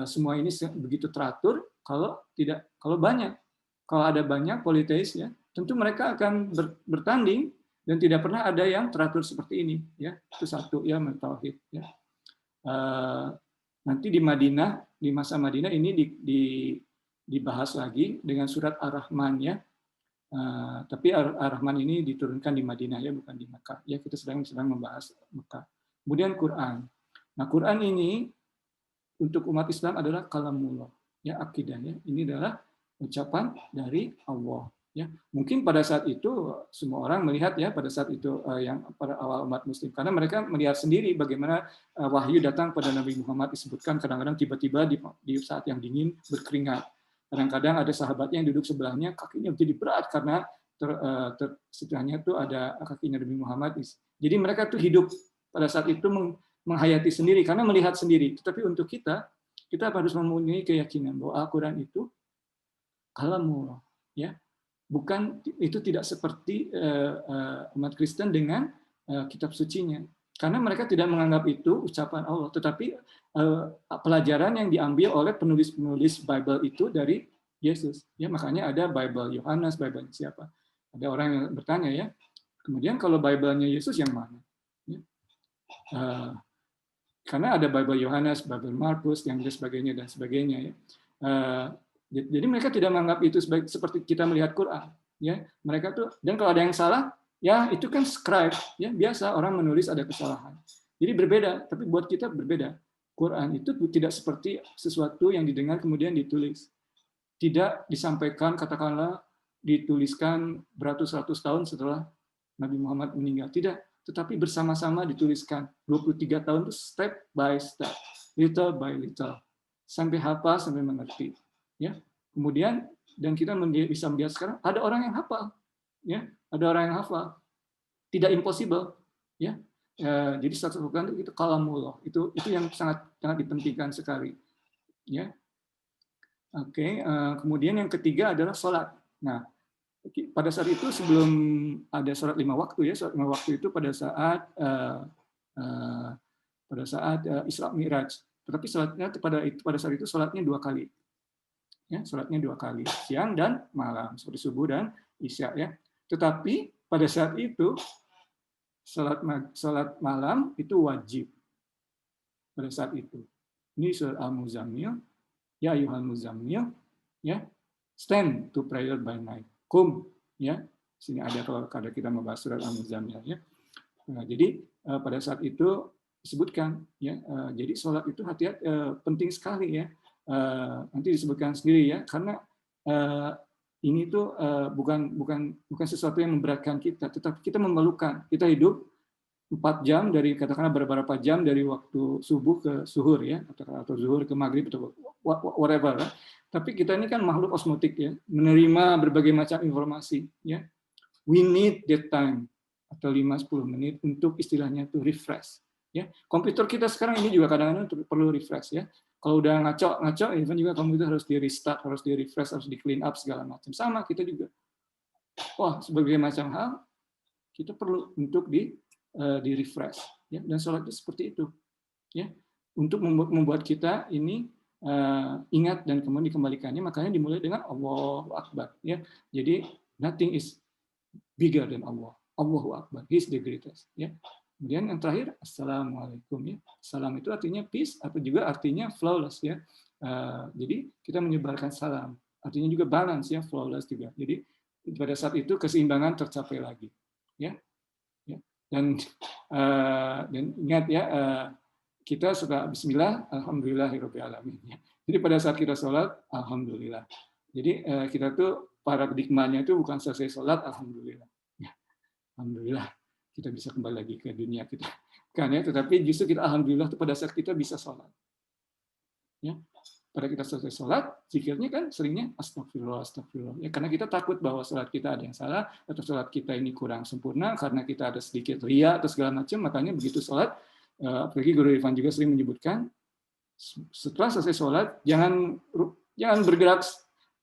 semua ini begitu teratur kalau banyak. Kalau ada banyak politeis, ya, tentu mereka akan bertanding dan tidak pernah ada yang teratur seperti ini, ya. Itu satu, ya, tauhid, ya. Nanti di Madinah, di masa Madinah ini dibahas lagi dengan surat Ar-Rahman ya. Tapi Ar-Rahman ini diturunkan di Madinah ya, bukan di Mekah. Ya, kita sedang membahas Mekah. Kemudian Quran. Nah, Quran ini untuk umat Islam adalah kalamullah, ya, akidahnya. Ini adalah ucapan dari Allah. Ya, mungkin pada saat itu semua orang melihat ya pada saat itu yang pada awal umat Muslim, karena mereka melihat sendiri bagaimana wahyu datang pada Nabi Muhammad, disebutkan kadang-kadang tiba-tiba di saat yang dingin berkeringat. Kadang-kadang ada sahabatnya yang duduk sebelahnya kakinya menjadi berat karena setelahnya itu ada kakinya Nabi Muhammad. Jadi mereka tuh hidup pada saat itu menghayati sendiri karena melihat sendiri. Tetapi untuk kita harus mempunyai keyakinan bahwa Al-Quran itu kalamullah, ya. Bukan, itu tidak seperti umat Kristen dengan kitab sucinya. Karena mereka tidak menganggap itu ucapan Allah, tetapi pelajaran yang diambil oleh penulis-penulis Bible itu dari Yesus. Ya, makanya ada Bible Yohanes, Bible siapa? Ada orang yang bertanya ya, kemudian kalau Bible-nya Yesus yang mana? Ya. Karena ada Bible Yohanes, Bible Markus, yang sebagainya dan sebagainya. Ya. Jadi mereka tidak menganggap itu seperti kita melihat Quran, ya. Mereka tuh, dan kalau ada yang salah, ya itu kan scribe, ya biasa orang menulis ada kesalahan. Jadi berbeda, tapi buat kita berbeda. Quran itu tidak seperti sesuatu yang didengar kemudian ditulis. Tidak disampaikan, katakanlah dituliskan beratus-ratus tahun setelah Nabi Muhammad meninggal. Tidak, tetapi bersama-sama dituliskan 23 tahun itu step by step, little by little, sampai hafal, sampai mengerti. Ya, kemudian dan kita bisa melihat sekarang ada orang yang hafal, ya, ada orang yang hafal, tidak impossible, ya. Jadi status Al-Quran itu kalamullah, itu yang sangat dipentingkan sekali, ya. Oke, kemudian yang ketiga adalah sholat. Nah, pada saat itu sebelum ada sholat 5 waktu ya, sholat 5 waktu itu pada saat Isra Mi'raj. Tetapi sholatnya pada saat itu sholatnya 2 kali. Ya, sholatnya 2 kali, siang dan malam, seperti subuh dan isya ya. Tetapi pada saat itu sholat malam itu wajib pada saat itu. Ini surat Al-Muzammil, ya ayyuhal muzammil, ya, stand to prayer by night. Kum, ya. Sini ada kalau kita membahas surat Al-Muzammil ya. Nah, jadi pada saat itu disebutkan ya, jadi sholat itu hati-hati penting sekali ya. Nanti disebutkan sendiri ya, karena ini tuh bukan sesuatu yang memberatkan kita, tetapi kita memerlukan. Kita hidup 4 jam dari katakanlah beberapa jam dari waktu subuh ke zuhur ya, atau zuhur ke maghrib atau whatever. Ya. Tapi kita ini kan makhluk osmotik ya, menerima berbagai macam informasi ya. We need that time atau 5-10 menit untuk istilahnya itu refresh. Ya, komputer kita sekarang ini juga kadang-kadang perlu refresh ya. Kalau udah ngaco, even juga komputer harus di restart, harus di refresh, harus di clean up segala macam. Sama kita juga. Wah, sebagai macam hal kita perlu untuk di refresh. Ya, dan sholat itu seperti itu. Ya, untuk membuat kita ini ingat dan kemudian dikembalikannya, makanya dimulai dengan Allahu Akbar. Ya, jadi nothing is bigger than Allah. Allahu Akbar. He is the greatest. Ya. Kemudian yang terakhir, Assalamualaikum. Ya. Salam itu artinya peace, atau juga artinya flawless. Ya. Jadi kita menyebarkan salam. Artinya juga balance, ya, flawless juga. Jadi pada saat itu keseimbangan tercapai lagi. Ya. Ya. Dan ingat ya, kita suka Bismillah, Alhamdulillahirabbil alamin. Ya. Jadi pada saat kita sholat, Alhamdulillah. Jadi kita tuh paradigmanya itu bukan selesai sholat, Alhamdulillah. Ya. Alhamdulillah. Kita bisa kembali lagi ke dunia kita, kan ya. Tetapi justru kita alhamdulillah itu pada saat kita bisa sholat, ya. Pada kita selesai sholat, zikirnya kan seringnya astagfirullah, astagfirullah. Ya, karena kita takut bahwa sholat kita ada yang salah atau sholat kita ini kurang sempurna karena kita ada sedikit ria atau segala macam. Makanya begitu sholat, apalagi Guru Irfan juga sering menyebutkan, setelah selesai sholat jangan bergerak,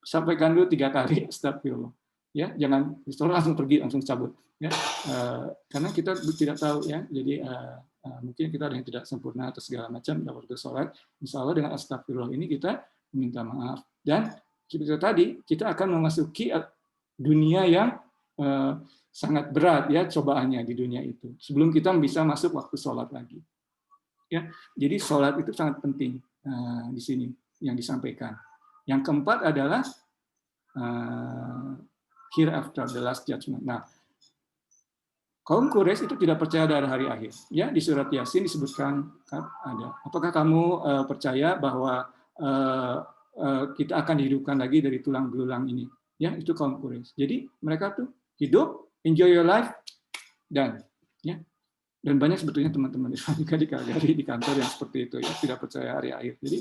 sampaikan dulu 3 kali astagfirullah. Ya, jangan sholat langsung pergi, langsung cabut. Ya, karena kita tidak tahu ya, jadi mungkin kita ada yang tidak sempurna atau segala macam dalam waktu sholat. Insya Allah dengan astagfirullah ini kita meminta maaf, dan seperti tadi kita akan memasuki dunia yang sangat berat ya, cobaannya di dunia itu sebelum kita bisa masuk waktu sholat lagi. Ya, jadi sholat itu sangat penting di sini yang disampaikan. Yang keempat adalah hereafter, the last judgment. Nah, kaum Quraisy itu tidak percaya ada hari akhir. Ya, di surat Yasin disebutkan ada. Apakah kamu percaya bahwa kita akan dihidupkan lagi dari tulang belulang ini? Ya, itu kaum Quraisy. Jadi mereka tuh hidup, enjoy your life, dan ya. Dan banyak sebetulnya teman-teman juga di kantor yang seperti itu, ya, tidak percaya hari akhir. Jadi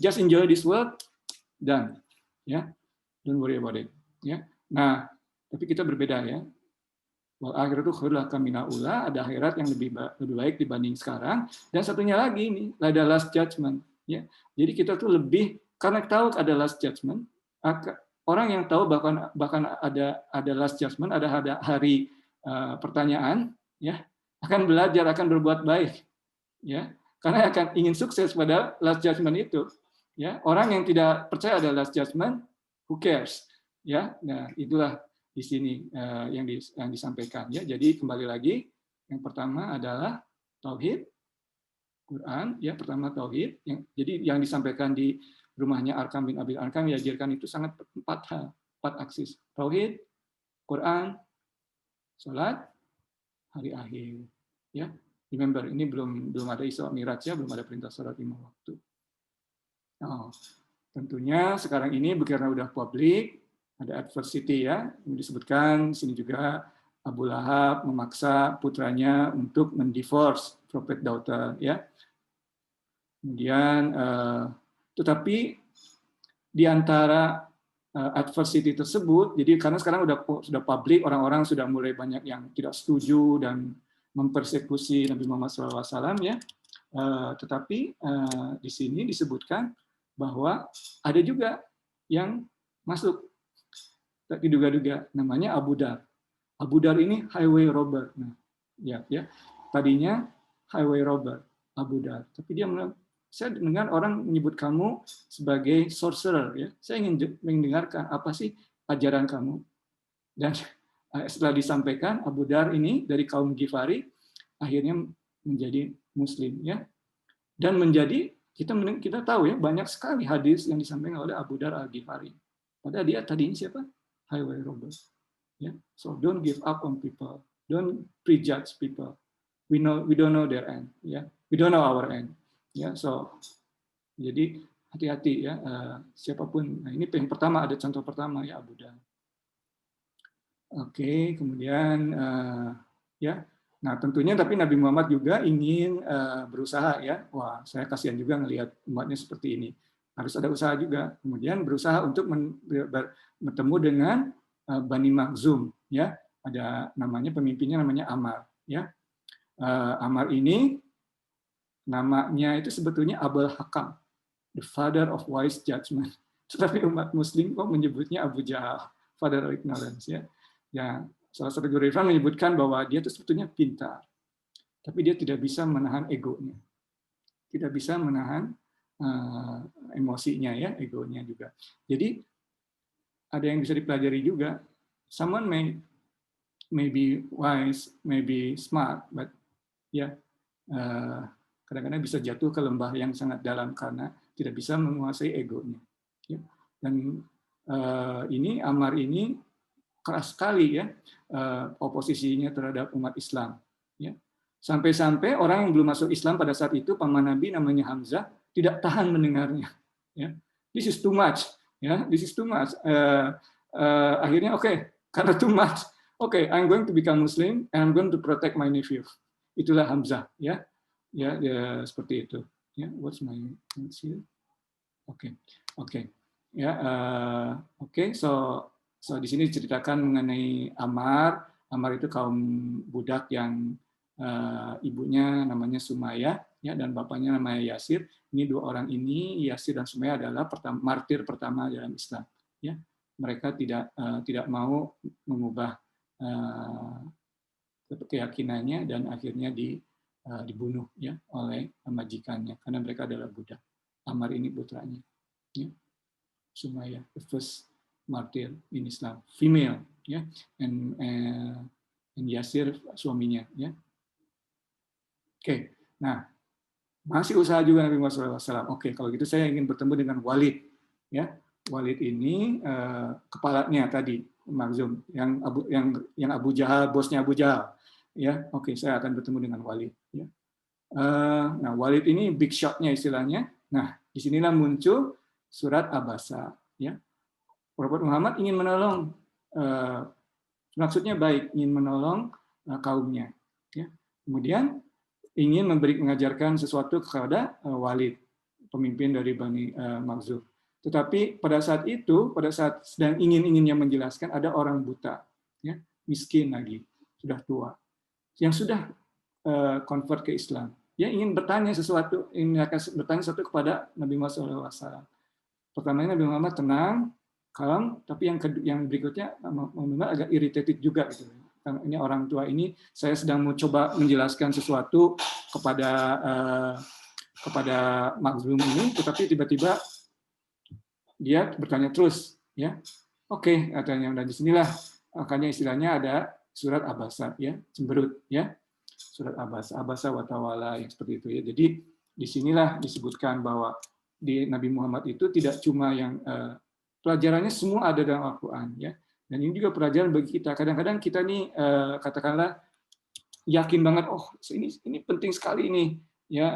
just enjoy this world, dan ya, don't worry about it. Ya. Nah, tapi kita berbeda ya. Wal akhiratu khairul laka mina ula, ada akhirat yang lebih baik dibanding sekarang. Dan satunya lagi ini, ada last judgment. Ya. Jadi kita tuh lebih, karena tahu ada last judgment, orang yang tahu bahkan ada last judgment, ada hari pertanyaan, ya, akan belajar, akan berbuat baik, ya, karena akan ingin sukses pada last judgment itu. Ya, orang yang tidak percaya ada last judgment, who cares, ya. Nah, itulah di sini yang disampaikan, ya. Jadi kembali lagi, yang pertama adalah tauhid, Quran, ya, pertama tauhid. Jadi yang disampaikan di rumahnya Arkam bin Abil Arkam diajarkan itu sangat 4 hal, 4 aksis: tauhid, Quran, salat, hari akhir. Ya, remember ini belum ada Isra Mi'raj, ya, belum ada perintah salat 5 waktu. Nah, tentunya sekarang ini karena udah publik, ada adversity, ya, yang disebutkan sini juga Abu Lahab memaksa putranya untuk mendivorce prophet daughter, ya. Kemudian tetapi di antara adversity tersebut, jadi karena sekarang sudah publik, orang-orang sudah mulai banyak yang tidak setuju dan mempersekusi Nabi Muhammad SAW, ya. Tetapi di sini disebutkan bahwa ada juga yang masuk, diduga-duga, namanya Abu Dar. Abu Dar ini highway robber. Nah, ya, tadinya highway robber, Abu Dar. Tapi dia bilang, saya dengar orang menyebut kamu sebagai sorcerer, ya. Saya ingin mendengarkan apa sih ajaran kamu. Dan setelah disampaikan, Abu Dar ini dari kaum Ghifari akhirnya menjadi Muslim, ya. Dan menjadi, kita tahu, ya, banyak sekali hadis yang disampaikan oleh Abu Dar al-Ghifari. Padahal dia tadinya siapa? Highway robber. Ya. So don't give up on people. Don't prejudge people. We don't know their end. Ya. We don't know our end. Ya. So jadi hati-hati, ya, siapapun. Nah, ini yang pertama, ada contoh pertama, ya, Abu Dar. Oke, kemudian ya. Nah, tentunya tapi Nabi Muhammad juga ingin berusaha, ya. Wah, saya kasihan juga ngelihat umatnya seperti ini. Harus ada usaha juga. Kemudian berusaha untuk bertemu dengan Bani Makhzum, ya. Ada namanya, pemimpinnya namanya Ammar, ya. Ammar ini namanya itu sebetulnya Abul Hakam, the father of wise judgment. Tetapi umat Muslim kok menyebutnya Abu Jahal, father of ignorance, ya. Ya, salah satu guru Irfan menyebutkan bahwa dia itu sebetulnya pintar, tapi dia tidak bisa menahan egonya, tidak bisa menahan emosinya, ya, egonya juga. Jadi ada yang bisa dipelajari juga. Someone may be wise, may be smart, but ya, kadang-kadang bisa jatuh ke lembah yang sangat dalam karena tidak bisa menguasai egonya. Ya. Dan ini Ammar ini keras sekali, ya, oposisinya terhadap umat Islam, ya. Sampai-sampai orang yang belum masuk Islam pada saat itu, paman Nabi namanya Hamzah, tidak tahan mendengarnya, ya. This is too much, ya. This is too much. Akhirnya karena too much, I'm going to become Muslim and I'm going to protect my nephew. Itulah Hamzah, ya. Ya, seperti itu. Ya, what's my notes here? Ya, So di sini diceritakan mengenai Ammar. Ammar itu kaum budak yang ibunya namanya Sumayyah, ya, dan bapaknya namanya Yasir. Ini 2 orang ini, Yasir dan Sumayyah, adalah martir pertama dalam Islam. Ya, mereka tidak mau mengubah keyakinannya dan akhirnya dibunuh, ya, oleh majikannya karena mereka adalah budak. Ammar ini putranya. Ya. Sumayyah, the first martyr in Islam, female, ya, and Yasir suaminya, ya. Nah, Masih usaha juga Nabi Muhammad SAW. Oke, kalau gitu saya ingin bertemu dengan Walid. Ya, Walid ini kepalanya tadi Makhzum, yang Abu Jahal, bosnya Abu Jahal. Ya, oke, saya akan bertemu dengan Walid. Ya. Nah, Walid ini big shot-nya istilahnya. Nah, disinilah muncul surat Abasa. Ya, Prophet Muhammad ingin menolong, maksudnya baik, ingin menolong kaumnya. Ya. Kemudian ingin mengajarkan sesuatu kepada Walid, pemimpin dari Bani Makhzum. Tetapi pada saat itu, pada saat sedang ingin-inginnya menjelaskan, ada orang buta, ya, miskin lagi, sudah tua, yang sudah convert ke Islam. Dia ingin bertanya sesuatu, ingin bertanya sesuatu kepada Nabi Muhammad SAW. Pertamanya Nabi Muhammad tenang, kalem, tapi yang berikutnya Muhammad agak irritated juga gitu. Karena ini orang tua ini, saya sedang mau coba menjelaskan sesuatu kepada Makhzum ini, tetapi tiba-tiba dia bertanya terus, ya. Oke, katanya, dan disinilah makanya istilahnya ada surat Abasa, ya, cemberut, ya. Surat Abasa wa tawalla yang seperti itu, ya. Jadi disinilah disebutkan bahwa di Nabi Muhammad itu tidak cuma yang pelajarannya semua ada dalam Al-Quran, ya. Dan ini juga pelajaran bagi kita. Kadang-kadang kita nih katakanlah yakin banget, oh ini penting sekali ini, ya.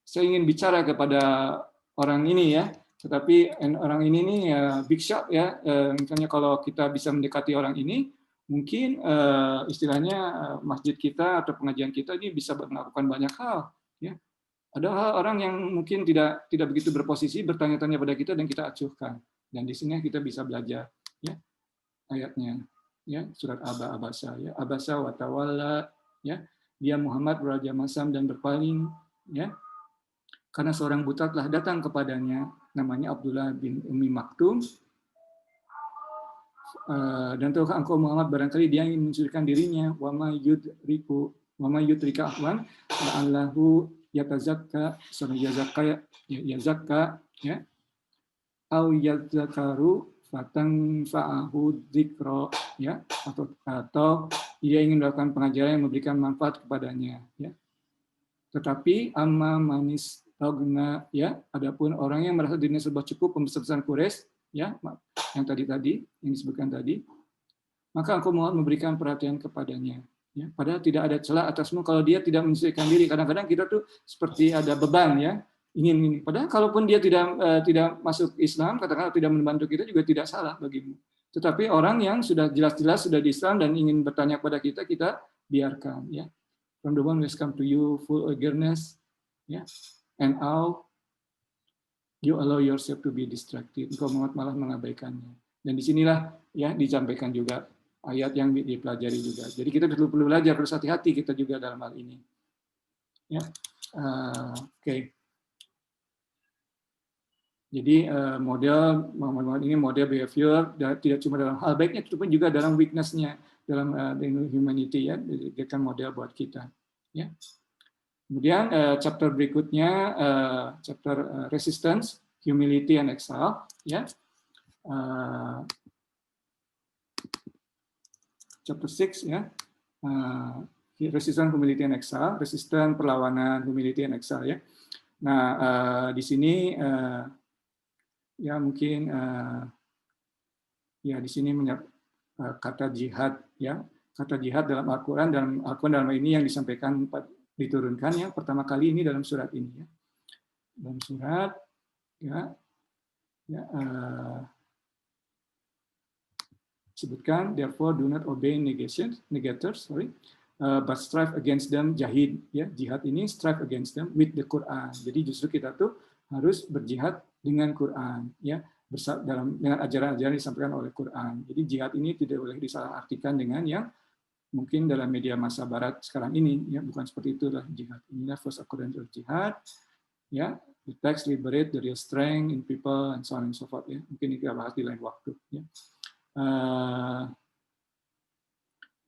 Saya ingin bicara kepada orang ini, ya. Tetapi orang ini nih big shot, ya. Misalnya kalau kita bisa mendekati orang ini, mungkin istilahnya masjid kita atau pengajian kita ini bisa melakukan banyak hal, ya. Ada orang yang mungkin tidak begitu berposisi bertanya-tanya pada kita dan kita acuhkan, dan di sini kita bisa belajar, ya, ayatnya, ya, surat Abasa, ya, Abasa wa tawalla, ya, dia Muhammad beraja masam dan berpaling, ya, karena seorang buta telah datang kepadanya, namanya Abdullah bin Ummi Maktum. Dan tahukah engkau Muhammad, barangkali dia ingin mensucikan dirinya, wa ma yudrika ahwan la'allahu yatazakka, yazakka, ya, au yazakaru fatang fa'ahu dzikra, ya, atau dia ingin melakukan pengajaran yang memberikan manfaat kepadanya, ya. Tetapi amma manis ragna, ya, adapun orang yang merasa dirinya serba cukup, pembesar-besar Quraisy, ya, yang tadi yang disebutkan tadi, maka engkau mau memberikan perhatian kepadanya, ya. Padahal tidak ada celah atasmu kalau dia tidak menyesuaikan diri. Kadang-kadang kita tuh seperti ada beban, ya, ingin ini. Padahal kalaupun dia tidak masuk Islam, katakanlah tidak membantu kita, juga tidak salah bagimu. Tetapi orang yang sudah jelas-jelas sudah di Islam dan ingin bertanya kepada kita, kita biarkan, ya. From the one who has come to you full eagerness, ya, and how you allow yourself to be distracted. Engkau malah mengabaikannya. Dan disinilah, ya, disampaikan juga ayat yang dipelajari juga. Jadi kita perlu belajar, harus hati-hati kita juga dalam hal ini. Ya, oke. Jadi model ini model behavior tidak cuma dalam hal baiknya, tetapi juga dalam weakness-nya, dalam humanity, ya, dijadikan model buat kita. Ya. Kemudian chapter berikutnya, chapter resistance, humility and exile, ya. Chapter 6, ya. Resistance, humility and exile, resistance, perlawanan, humility and exile, ya. Nah, di sini ya mungkin ya di sini kata jihad, ya. Kata jihad dalam Al-Quran, dalam ini yang disampaikan diturunkan yang pertama kali ini dalam surat ini, ya. Dalam surat, ya, sebutkan, therefore do not obey negators, but strive against them, jahid, ya. Jihad ini strive against them with the Quran. Jadi justru kita tuh harus berjihad dengan Quran, ya, dengan ajaran-ajaran disampaikan oleh Quran. Jadi jihad ini tidak boleh disalahartikan dengan yang mungkin dalam media massa barat sekarang ini, ya, bukan seperti itulah jihad. Inilah first according to jihad, ya, the text liberate the real strength in people and so on and so forth, ya. Mungkin kita bahas di lain waktu, ya.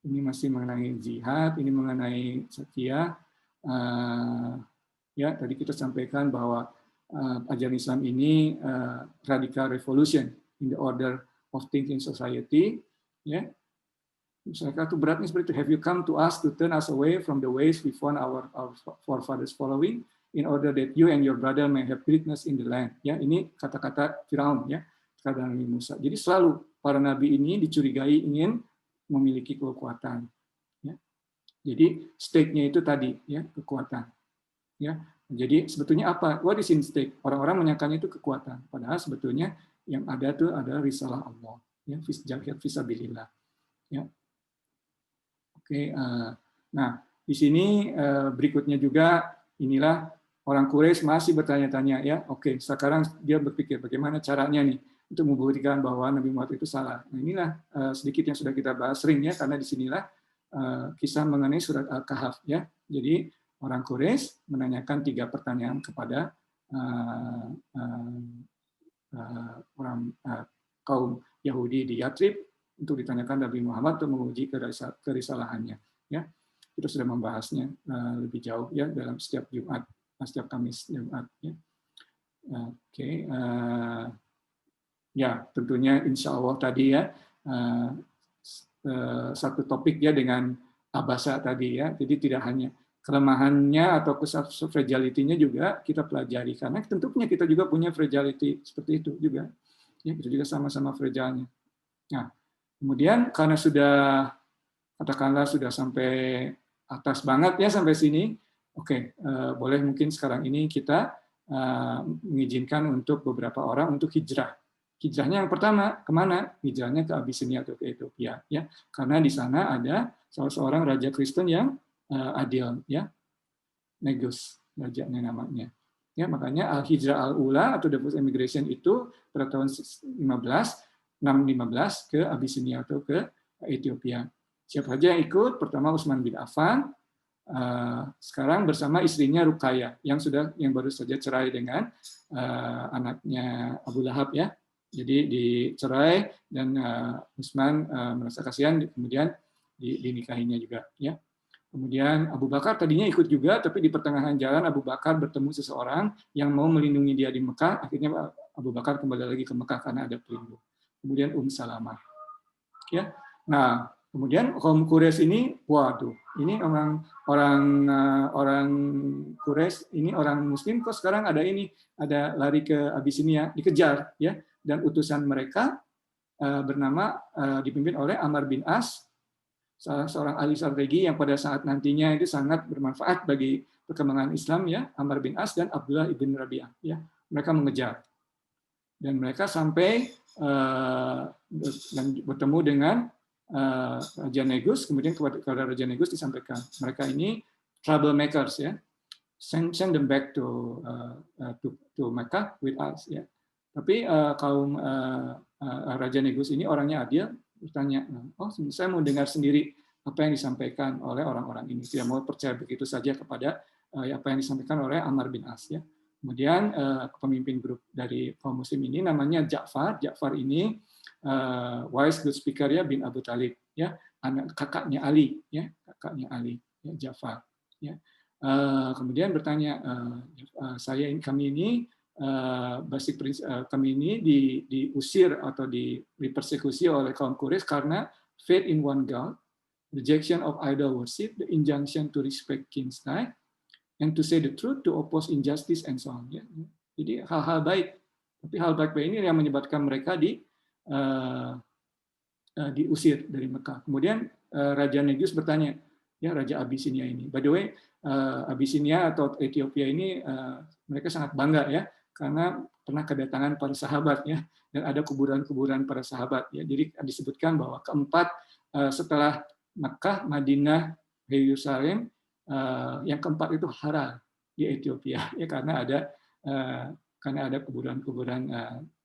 Ini masih mengenai jihad, ini mengenai setia. Ya, tadi kita sampaikan bahwa ajaran Islam ini radical revolution in the order of thinking society, ya. Mereka itu beratnya seperti itu. Have you come to us to turn us away from the ways we found our forefathers following, in order that you and your brother may have greatness in the land. Ya, ini kata-kata Firaun, ya, kata Nabi Musa. Jadi selalu para nabi ini dicurigai ingin memiliki kekuatan. Ya. Jadi stake-nya itu tadi, ya, kekuatan. Ya. Jadi sebetulnya apa? What is in stake? Orang-orang menyangkanya itu kekuatan. Padahal sebetulnya yang ada itu adalah risalah Allah. Ya, jihad fisabilillah. Ya. Oke, nah di sini berikutnya juga inilah orang Quraisy masih bertanya-tanya, ya. Oke, sekarang dia berpikir bagaimana caranya nih untuk membuktikan bahwa Nabi Muhammad itu salah. Nah, inilah sedikit yang sudah kita bahas sering, ya, karena di sinilah kisah mengenai surat Al-Kahf, ya. Jadi orang Quraisy menanyakan 3 pertanyaan kepada kaum Yahudi di Yatrib untuk ditanyakan Nabi Muhammad untuk menguji kerisalahannya. Ya, kita sudah membahasnya lebih jauh, ya, dalam setiap Jumat, setiap Kamis Jumat. Ya. Oke, ya tentunya Insya Allah tadi, ya, satu topik, ya, dengan Abasa tadi, ya. Jadi tidak hanya kelemahannya atau fragility-nya juga kita pelajari, karena tentunya kita juga punya fragility seperti itu juga. Ya, kita juga sama-sama fragile-nya. Nah, kemudian karena sudah, katakanlah sudah sampai atas banget, ya, sampai sini, oke, boleh mungkin sekarang ini kita mengizinkan untuk beberapa orang untuk hijrah. Hijrahnya yang pertama kemana? Hijrahnya ke Abyssinia atau ke Ethiopia, ya, karena di sana ada salah seorang raja Kristen yang adil, ya, Negus rajanya namanya. Ya, makanya Al-Hijrah Al-Ula atau the first immigration itu pada tahun 615 ke Abyssinia atau ke Ethiopia. Siapa saja yang ikut? Pertama Utsman bin Affan, sekarang bersama istrinya Ruqayyah yang baru saja cerai dengan anaknya Abu Lahab, ya. Jadi dicerai dan Utsman merasa kasihan, kemudian dinikahinya juga, ya. Kemudian Abu Bakar tadinya ikut juga, tapi di pertengahan jalan Abu Bakar bertemu seseorang yang mau melindungi dia di Mekah. Akhirnya Abu Bakar kembali lagi ke Mekah karena ada pelindung. Kemudian Salamah. Ya. Nah, kemudian kaum Quraisy ini, waduh, ini orang Quraisy ini orang Muslim kok sekarang ada lari ke Abyssinia, dikejar, ya, dan utusan mereka bernama dipimpin oleh Amr bin As, salah seorang ahli strategi yang pada saat nantinya itu sangat bermanfaat bagi perkembangan Islam, ya, Amr bin As dan Abdullah ibn Rabi'ah, ya. Mereka mengejar dan mereka sampai dan bertemu dengan Raja Negus. Kemudian kepada Raja Negus disampaikan mereka ini troublemakers, ya, send them back to Mecca with us, ya. Tapi kaum Raja Negus ini orangnya adil, bertanya, oh, saya mau dengar sendiri apa yang disampaikan oleh orang-orang ini, tidak mau percaya begitu saja kepada apa yang disampaikan oleh Amr bin As, ya. Kemudian pemimpin grup dari kaum Muslim ini namanya Ja'far. Ja'far ini wise good speaker, ya, bin Abu Talib, ya, anak kakaknya Ali, ya, kakaknya Ali, ya, Ja'far, ya. Kemudian bertanya, kami ini diusir atau dipersekusi oleh kaum Quraisy karena faith in one God, rejection of idol worship, the injunction to respect king's right, and to say the truth, to oppose injustice, and so on. Ya. Jadi hal-hal baik, tapi hal baik ini yang menyebabkan mereka diusir dari Mekah. Kemudian Raja Negus bertanya, ya, Raja Abyssinia ini. By the way, Abyssinia atau Ethiopia ini mereka sangat bangga, ya, karena pernah kedatangan para sahabat, ya, dan ada kuburan-kuburan para sahabat, ya. Jadi disebutkan bahwa keempat setelah Mekah, Madinah, Yerusalem, yang keempat itu Hara di Ethiopia, ya, karena ada kuburan-kuburan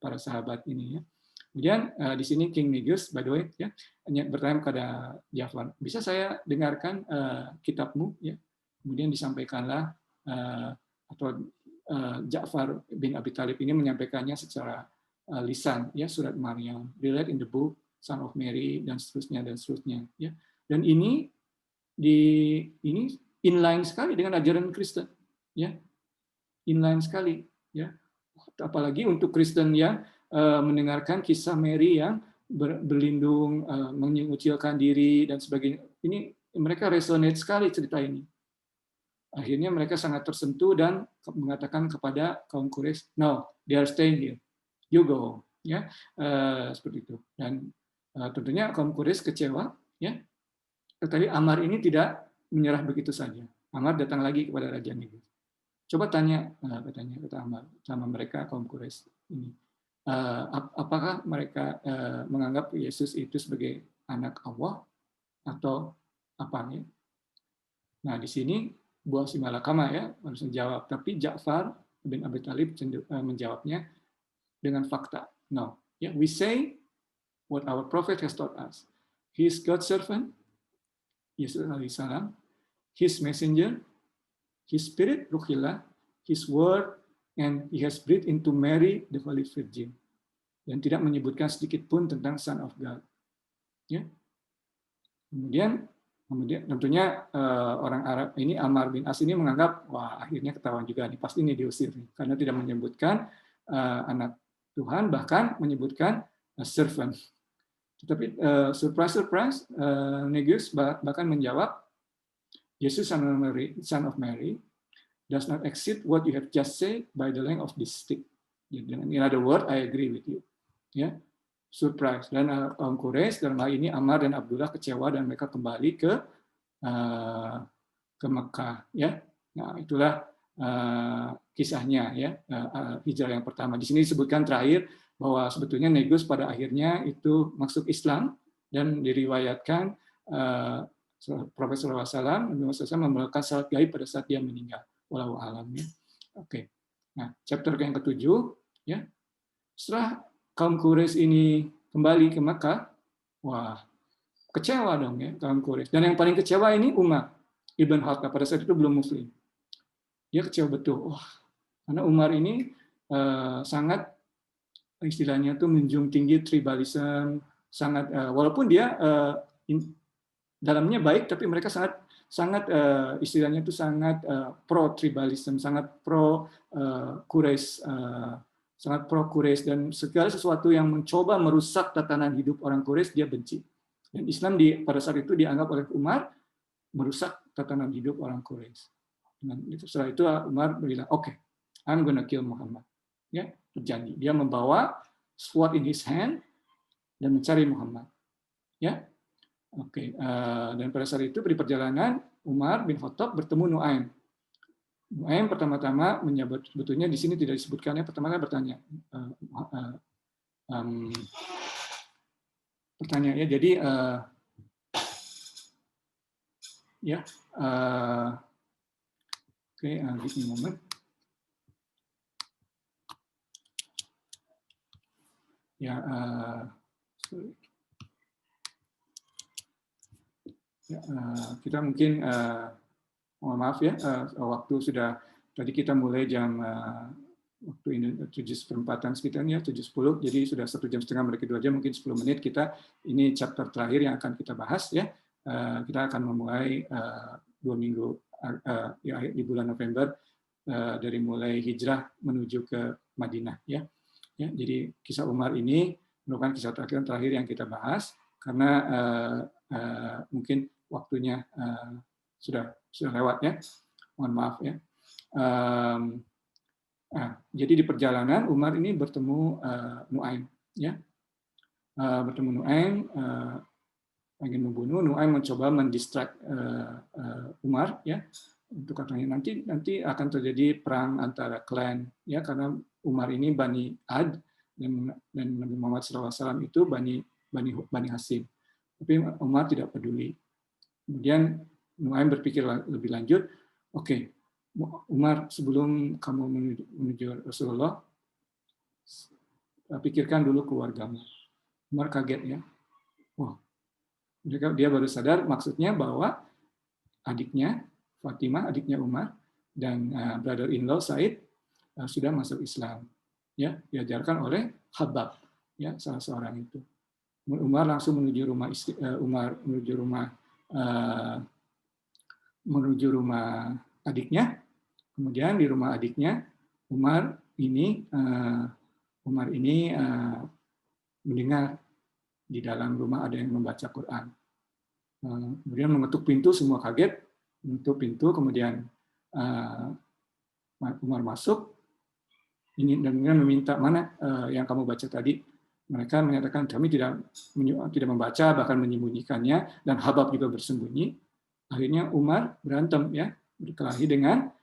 para sahabat ini, ya. Kemudian di sini King Negus, by the way, ya, bertanya kepada Ja'far, bisa saya dengarkan kitabmu, ya. Kemudian disampaikanlah atau Ja'far bin Abi Thalib ini menyampaikannya secara lisan, ya, surat Maryam, read in the book, Son of Mary, dan seterusnya, ya. Dan ini inline sekali dengan ajaran Kristen, ya, inline sekali, ya. Apalagi untuk Kristen yang mendengarkan kisah Mary yang berlindung, mengucilkan diri dan sebagainya. Ini mereka resonate sekali cerita ini. Akhirnya mereka sangat tersentuh dan mengatakan kepada kaum Quraisy, "No, they are staying here. You go home." Ya, seperti itu. Dan tentunya kaum Quraisy kecewa, ya. Tetapi Ammar ini tidak menyerah begitu saja. Ammar datang lagi kepada Raja Negus. Coba tanya, katanya kata Ammar sama mereka kaum Quraisy ini, apakah mereka menganggap Yesus itu sebagai anak Allah atau apa ya? Nah, di sini buah si malakama ya harus menjawab. Tapi Ja'far bin Abi Thalib menjawabnya dengan fakta. No, yeah, we say what our prophet has taught us. He is God's servant, Yesus alaihissalam, His messenger, His spirit, Ruhillah, His word, and He has breathed into Mary, the Holy Virgin. Dan tidak menyebutkan sedikit pun tentang Son of God. Ya. Kemudian tentunya orang Arab ini, Ammar bin As ini menganggap, wah akhirnya ketahuan juga nih, pasti ini diusir nih, karena tidak menyebutkan anak Tuhan, bahkan menyebutkan servant. Tetapi surprise, Negus bahkan menjawab, Jesus son of Mary does not exceed what you have just said by the length of this stick. In other words, I agree with you. Ya. Surprise. Dan kaum Quraisy dalam hal ini Ammar dan Abdullah kecewa dan mereka kembali ke Mekah, ya. Nah, itulah kisahnya ya, hijrah yang pertama. Di sini disebutkan terakhir bahwa sebetulnya Negus pada akhirnya itu masuk Islam dan diriwayatkan Prophet SAW memelakukan salat gaib pada saat dia meninggal. Wallahu a'lam ya. Oke. Nah, chapter yang ketujuh ya. Setelah kaum Quraisy ini kembali ke Makkah, wah, kecewa dong ya kaum Quraisy. Dan yang paling kecewa ini Umar ibn Khattab, pada saat itu belum Muslim. Dia kecewa betul. Wah, karena Umar ini sangat istilahnya tuh menjunjung tinggi tribalism, sangat walaupun dia dalamnya baik, tapi mereka sangat istilahnya itu sangat pro tribalism, sangat pro Quraisy. Sangat pro Quraisy, dan segala sesuatu yang mencoba merusak tatanan hidup orang Quraisy dia benci. Dan Islam pada saat itu dianggap oleh Umar merusak tatanan hidup orang Quraisy. Setelah itu Umar bilang, "Okay, I'm gonna kill Muhammad." Ya, berjanji. Dia membawa sword in his hand dan mencari Muhammad. Ya, oke. Dan pada saat itu di perjalanan Umar bin Khattab bertemu Nuaim. Nuaim pertama-tama menyebut, sebetulnya di sini tidak disebutkannya, pertama-tama bertanya, ya, jadi ya, oke, give me a moment. Ya, kita mungkin mohon maaf ya, waktu sudah, tadi kita mulai jam waktu ini 7:04 sekitarnya, 7:10, jadi sudah 1,5 jam, mereka 2 jam, mungkin 10 menit kita, ini chapter terakhir yang akan kita bahas ya. Kita akan memulai 2 minggu ya, di bulan November, dari mulai hijrah menuju ke Madinah ya. Ya, jadi kisah Umar ini merupakan kisah terakhir yang kita bahas, karena mungkin waktunya sudah lewat ya, mohon maaf ya. Jadi di perjalanan Umar ini bertemu Nuaim, ya, bertemu Nuaim, ingin membunuh. Nuaim mencoba mendistract Umar, ya, untuk katanya nanti akan terjadi perang antara klan, ya, karena Umar ini Bani Ad dan Nabi Muhammad SAW itu Bani Hasim. Tapi Umar tidak peduli. Kemudian Nuaim berpikir lebih lanjut, oke, Umar, sebelum kamu menuju Rasulullah, pikirkan dulu keluargamu. Umar kaget ya. Wah, dia baru sadar maksudnya bahwa adiknya Fatimah, adiknya Umar, dan brother-in-law Said sudah masuk Islam. Ya, diajarkan oleh Khabbab, ya, salah seorang itu. Umar langsung menuju rumah adiknya. Kemudian di rumah adiknya Umar ini mendengar di dalam rumah ada yang membaca Quran. Kemudian mengetuk pintu, semua kaget, mengetuk pintu, kemudian Umar masuk, ini dan meminta, mana yang kamu baca tadi? Mereka menyatakan kami tidak membaca, bahkan menyembunyikannya, dan Habab juga bersembunyi. Akhirnya Umar berantem, ya, berkelahi dengan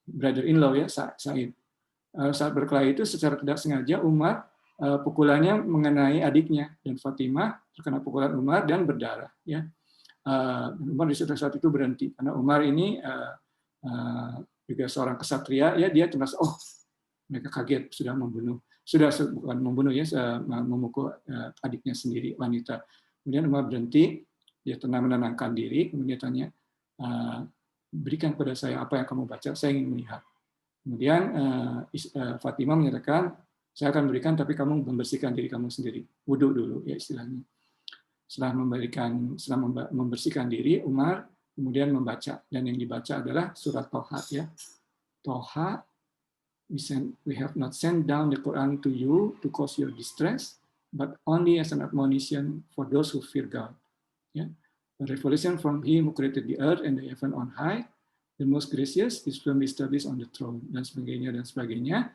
brother-in-law, ya, Said. Saat berkelahi itu secara tidak sengaja Umar pukulannya mengenai adiknya, dan Fatimah terkena pukulan Umar dan berdarah, ya. Umar di saat itu berhenti karena Umar ini juga seorang kesatria, ya, dia merasa, oh, mereka kaget sudah bukan membunuh, ya, memukul adiknya sendiri, wanita. Kemudian Umar berhenti, dia menenangkan diri, kemudian tanya, berikan pada saya apa yang kamu baca, saya ingin melihat. Kemudian Fatimah menyatakan, saya akan berikan, tapi kamu membersihkan diri kamu sendiri, wudhu dulu, ya, istilahnya. Setelah membersihkan diri, Umar kemudian membaca, dan yang dibaca adalah surat Toha, ya. Toha, we have not sent down the Quran to you to cause your distress, but only as an admonition for those who fear God. Yeah. A revelation from Him who created the earth and the heaven on high, the most gracious, is firmly established on the throne, dan sebagainya, dan sebagainya.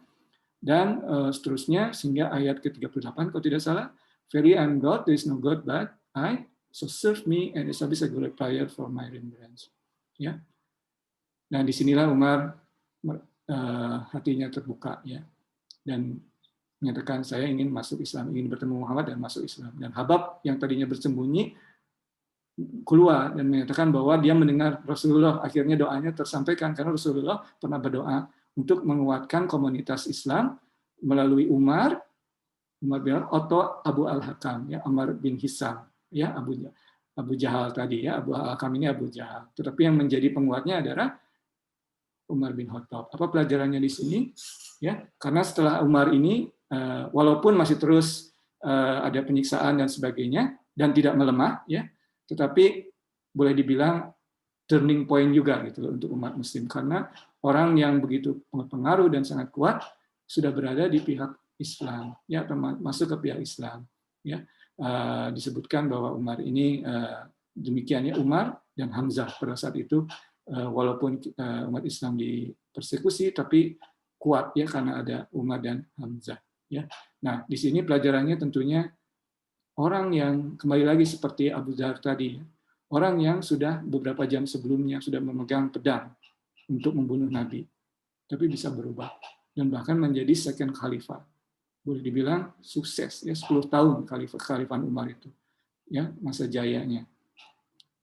Dan seterusnya, sehingga ayat ke-38, kalau tidak salah, Verily I am God, there is no God but I, so serve me and establish a great prayer for my remembrance. Ya. Nah, disinilah Umar hatinya terbuka, ya, dan menyatakan saya ingin masuk Islam, ingin bertemu Muhammad dan masuk Islam. Dan Habab yang tadinya bersembunyi keluar dan menyatakan bahwa dia mendengar Rasulullah, akhirnya doanya tersampaikan karena Rasulullah pernah berdoa untuk menguatkan komunitas Islam melalui Umar bin atau Abu Al-Hakam, ya, Umar bin Hisam, ya, Abu Jahal tadi, ya, Abu Al-Hakam ini Abu Jahal. Tetapi yang menjadi penguatnya adalah Umar bin Khattab. Apa pelajarannya di sini? Ya, karena setelah Umar ini, walaupun masih terus ada penyiksaan dan sebagainya dan tidak melemah, ya, tetapi boleh dibilang turning point juga gitu loh untuk umat Muslim, karena orang yang begitu pengaruh dan sangat kuat sudah berada di pihak Islam, ya, masuk ke pihak Islam, ya. Disebutkan bahwa Umar ini demikiannya Umar dan Hamzah pada saat itu, walaupun umat Islam dipersekusi tapi kuat, ya, karena ada Umar dan Hamzah, ya. Nah, di sini pelajarannya tentunya orang yang kembali lagi seperti Abu Dhar tadi, orang yang sudah beberapa jam sebelumnya sudah memegang pedang untuk membunuh Nabi, tapi bisa berubah dan bahkan menjadi second khalifah. Boleh dibilang sukses, ya, 10 tahun kekhalifahan Umar itu, ya, masa jayanya,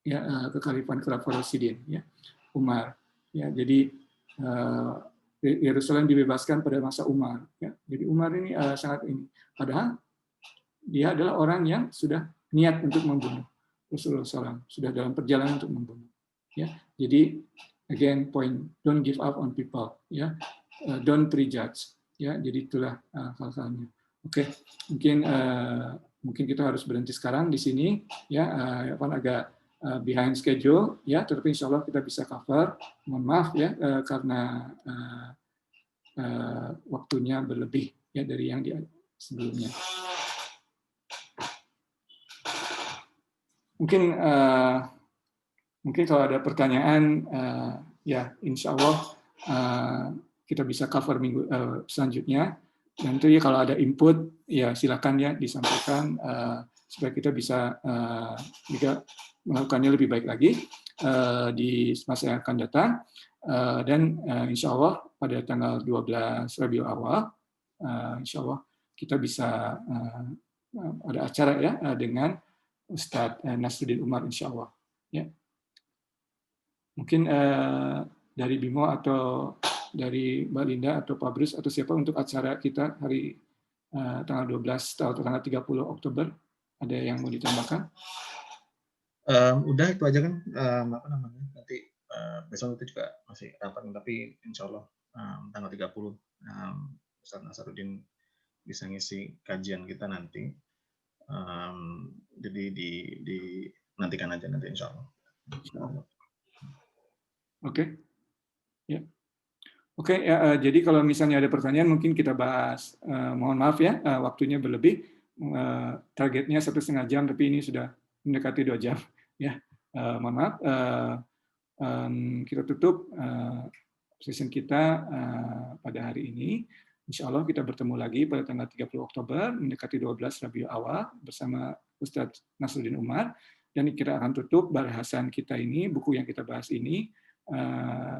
ya, kekhalifahan Khulafaur Rasyidin, ya, Umar, ya. Jadi Yerusalem dibebaskan pada masa Umar, ya. Jadi Umar ini sangat ini, padahal dia adalah orang yang sudah niat untuk membunuh Rasulullah SAW, sudah dalam perjalanan untuk membunuh, ya. Jadi again point, don't give up on people, ya, don't prejudge, ya. Jadi itulah hal-halnya. Oke, mungkin kita harus berhenti sekarang di sini, ya, agak behind schedule, ya, tetapi insya Allah kita bisa cover. Mohon maaf, ya, karena waktunya berlebih, ya, dari yang sebelumnya. Mungkin kalau ada pertanyaan, ya, insya Allah kita bisa cover minggu selanjutnya. Dan itu, ya, kalau ada input, ya, silakan, ya, disampaikan supaya kita bisa juga melakukannya lebih baik lagi di masa yang akan datang. Dan insya Allah pada tanggal 12 Rabiul Awal, insya Allah kita bisa ada acara, ya, dengan Ustadz Nasruddin Umar, insya Allah, ya. Mungkin dari Bimo atau dari Mbak Linda atau Pak Bruce atau siapa untuk acara kita hari tanggal 12 atau tanggal 30 Oktober, ada yang mau ditambahkan? Udah itu aja kan, apa namanya, nanti besok itu juga masih rapat, tapi insya Allah tanggal 30 Ustadz Nasruddin bisa ngisi kajian kita nanti. Jadi nantikan aja nanti insya Allah. Oke, ya. Oke, ya, jadi kalau misalnya ada pertanyaan mungkin kita bahas. Mohon maaf, ya, waktunya berlebih. targetnya 1,5 jam, tapi ini sudah mendekati 2 jam. Ya, mohon maaf. Kita tutup session kita pada hari ini. Insya Allah kita bertemu lagi pada tanggal 30 Oktober, mendekati 12 Rabiul Awal bersama Ustadz Nasruddin Umar. Dan kita akan tutup bahasan kita ini, buku yang kita bahas ini,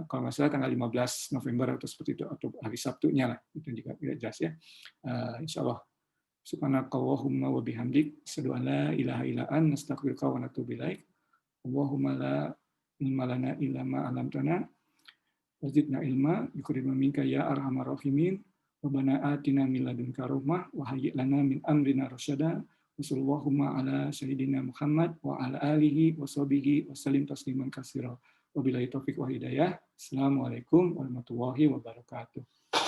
kalau nggak salah tanggal 15 November atau seperti itu, atau hari Sabtunya lah, itu juga tidak jelas ya. Insya Allah. Subhanakallahumma wa bihamdik, asyhadu an la ilaha illa anta, astaghfiruka wa atubu ilaik. Allahumma la ilma lana illa ma 'allamtana wazidna ilma biqadri minka ya arhamar rahimin. Rabbana atina min ladunka rahmah wa hayyi lana min amrina rasyada. Wassallallahu ala sayyidina Muhammad wa ala alihi wa sahbihi wa sallim tasliman katsira. Wabillahi taufiq wa hidayah. Assalamualaikum warahmatullahi wabarakatuh.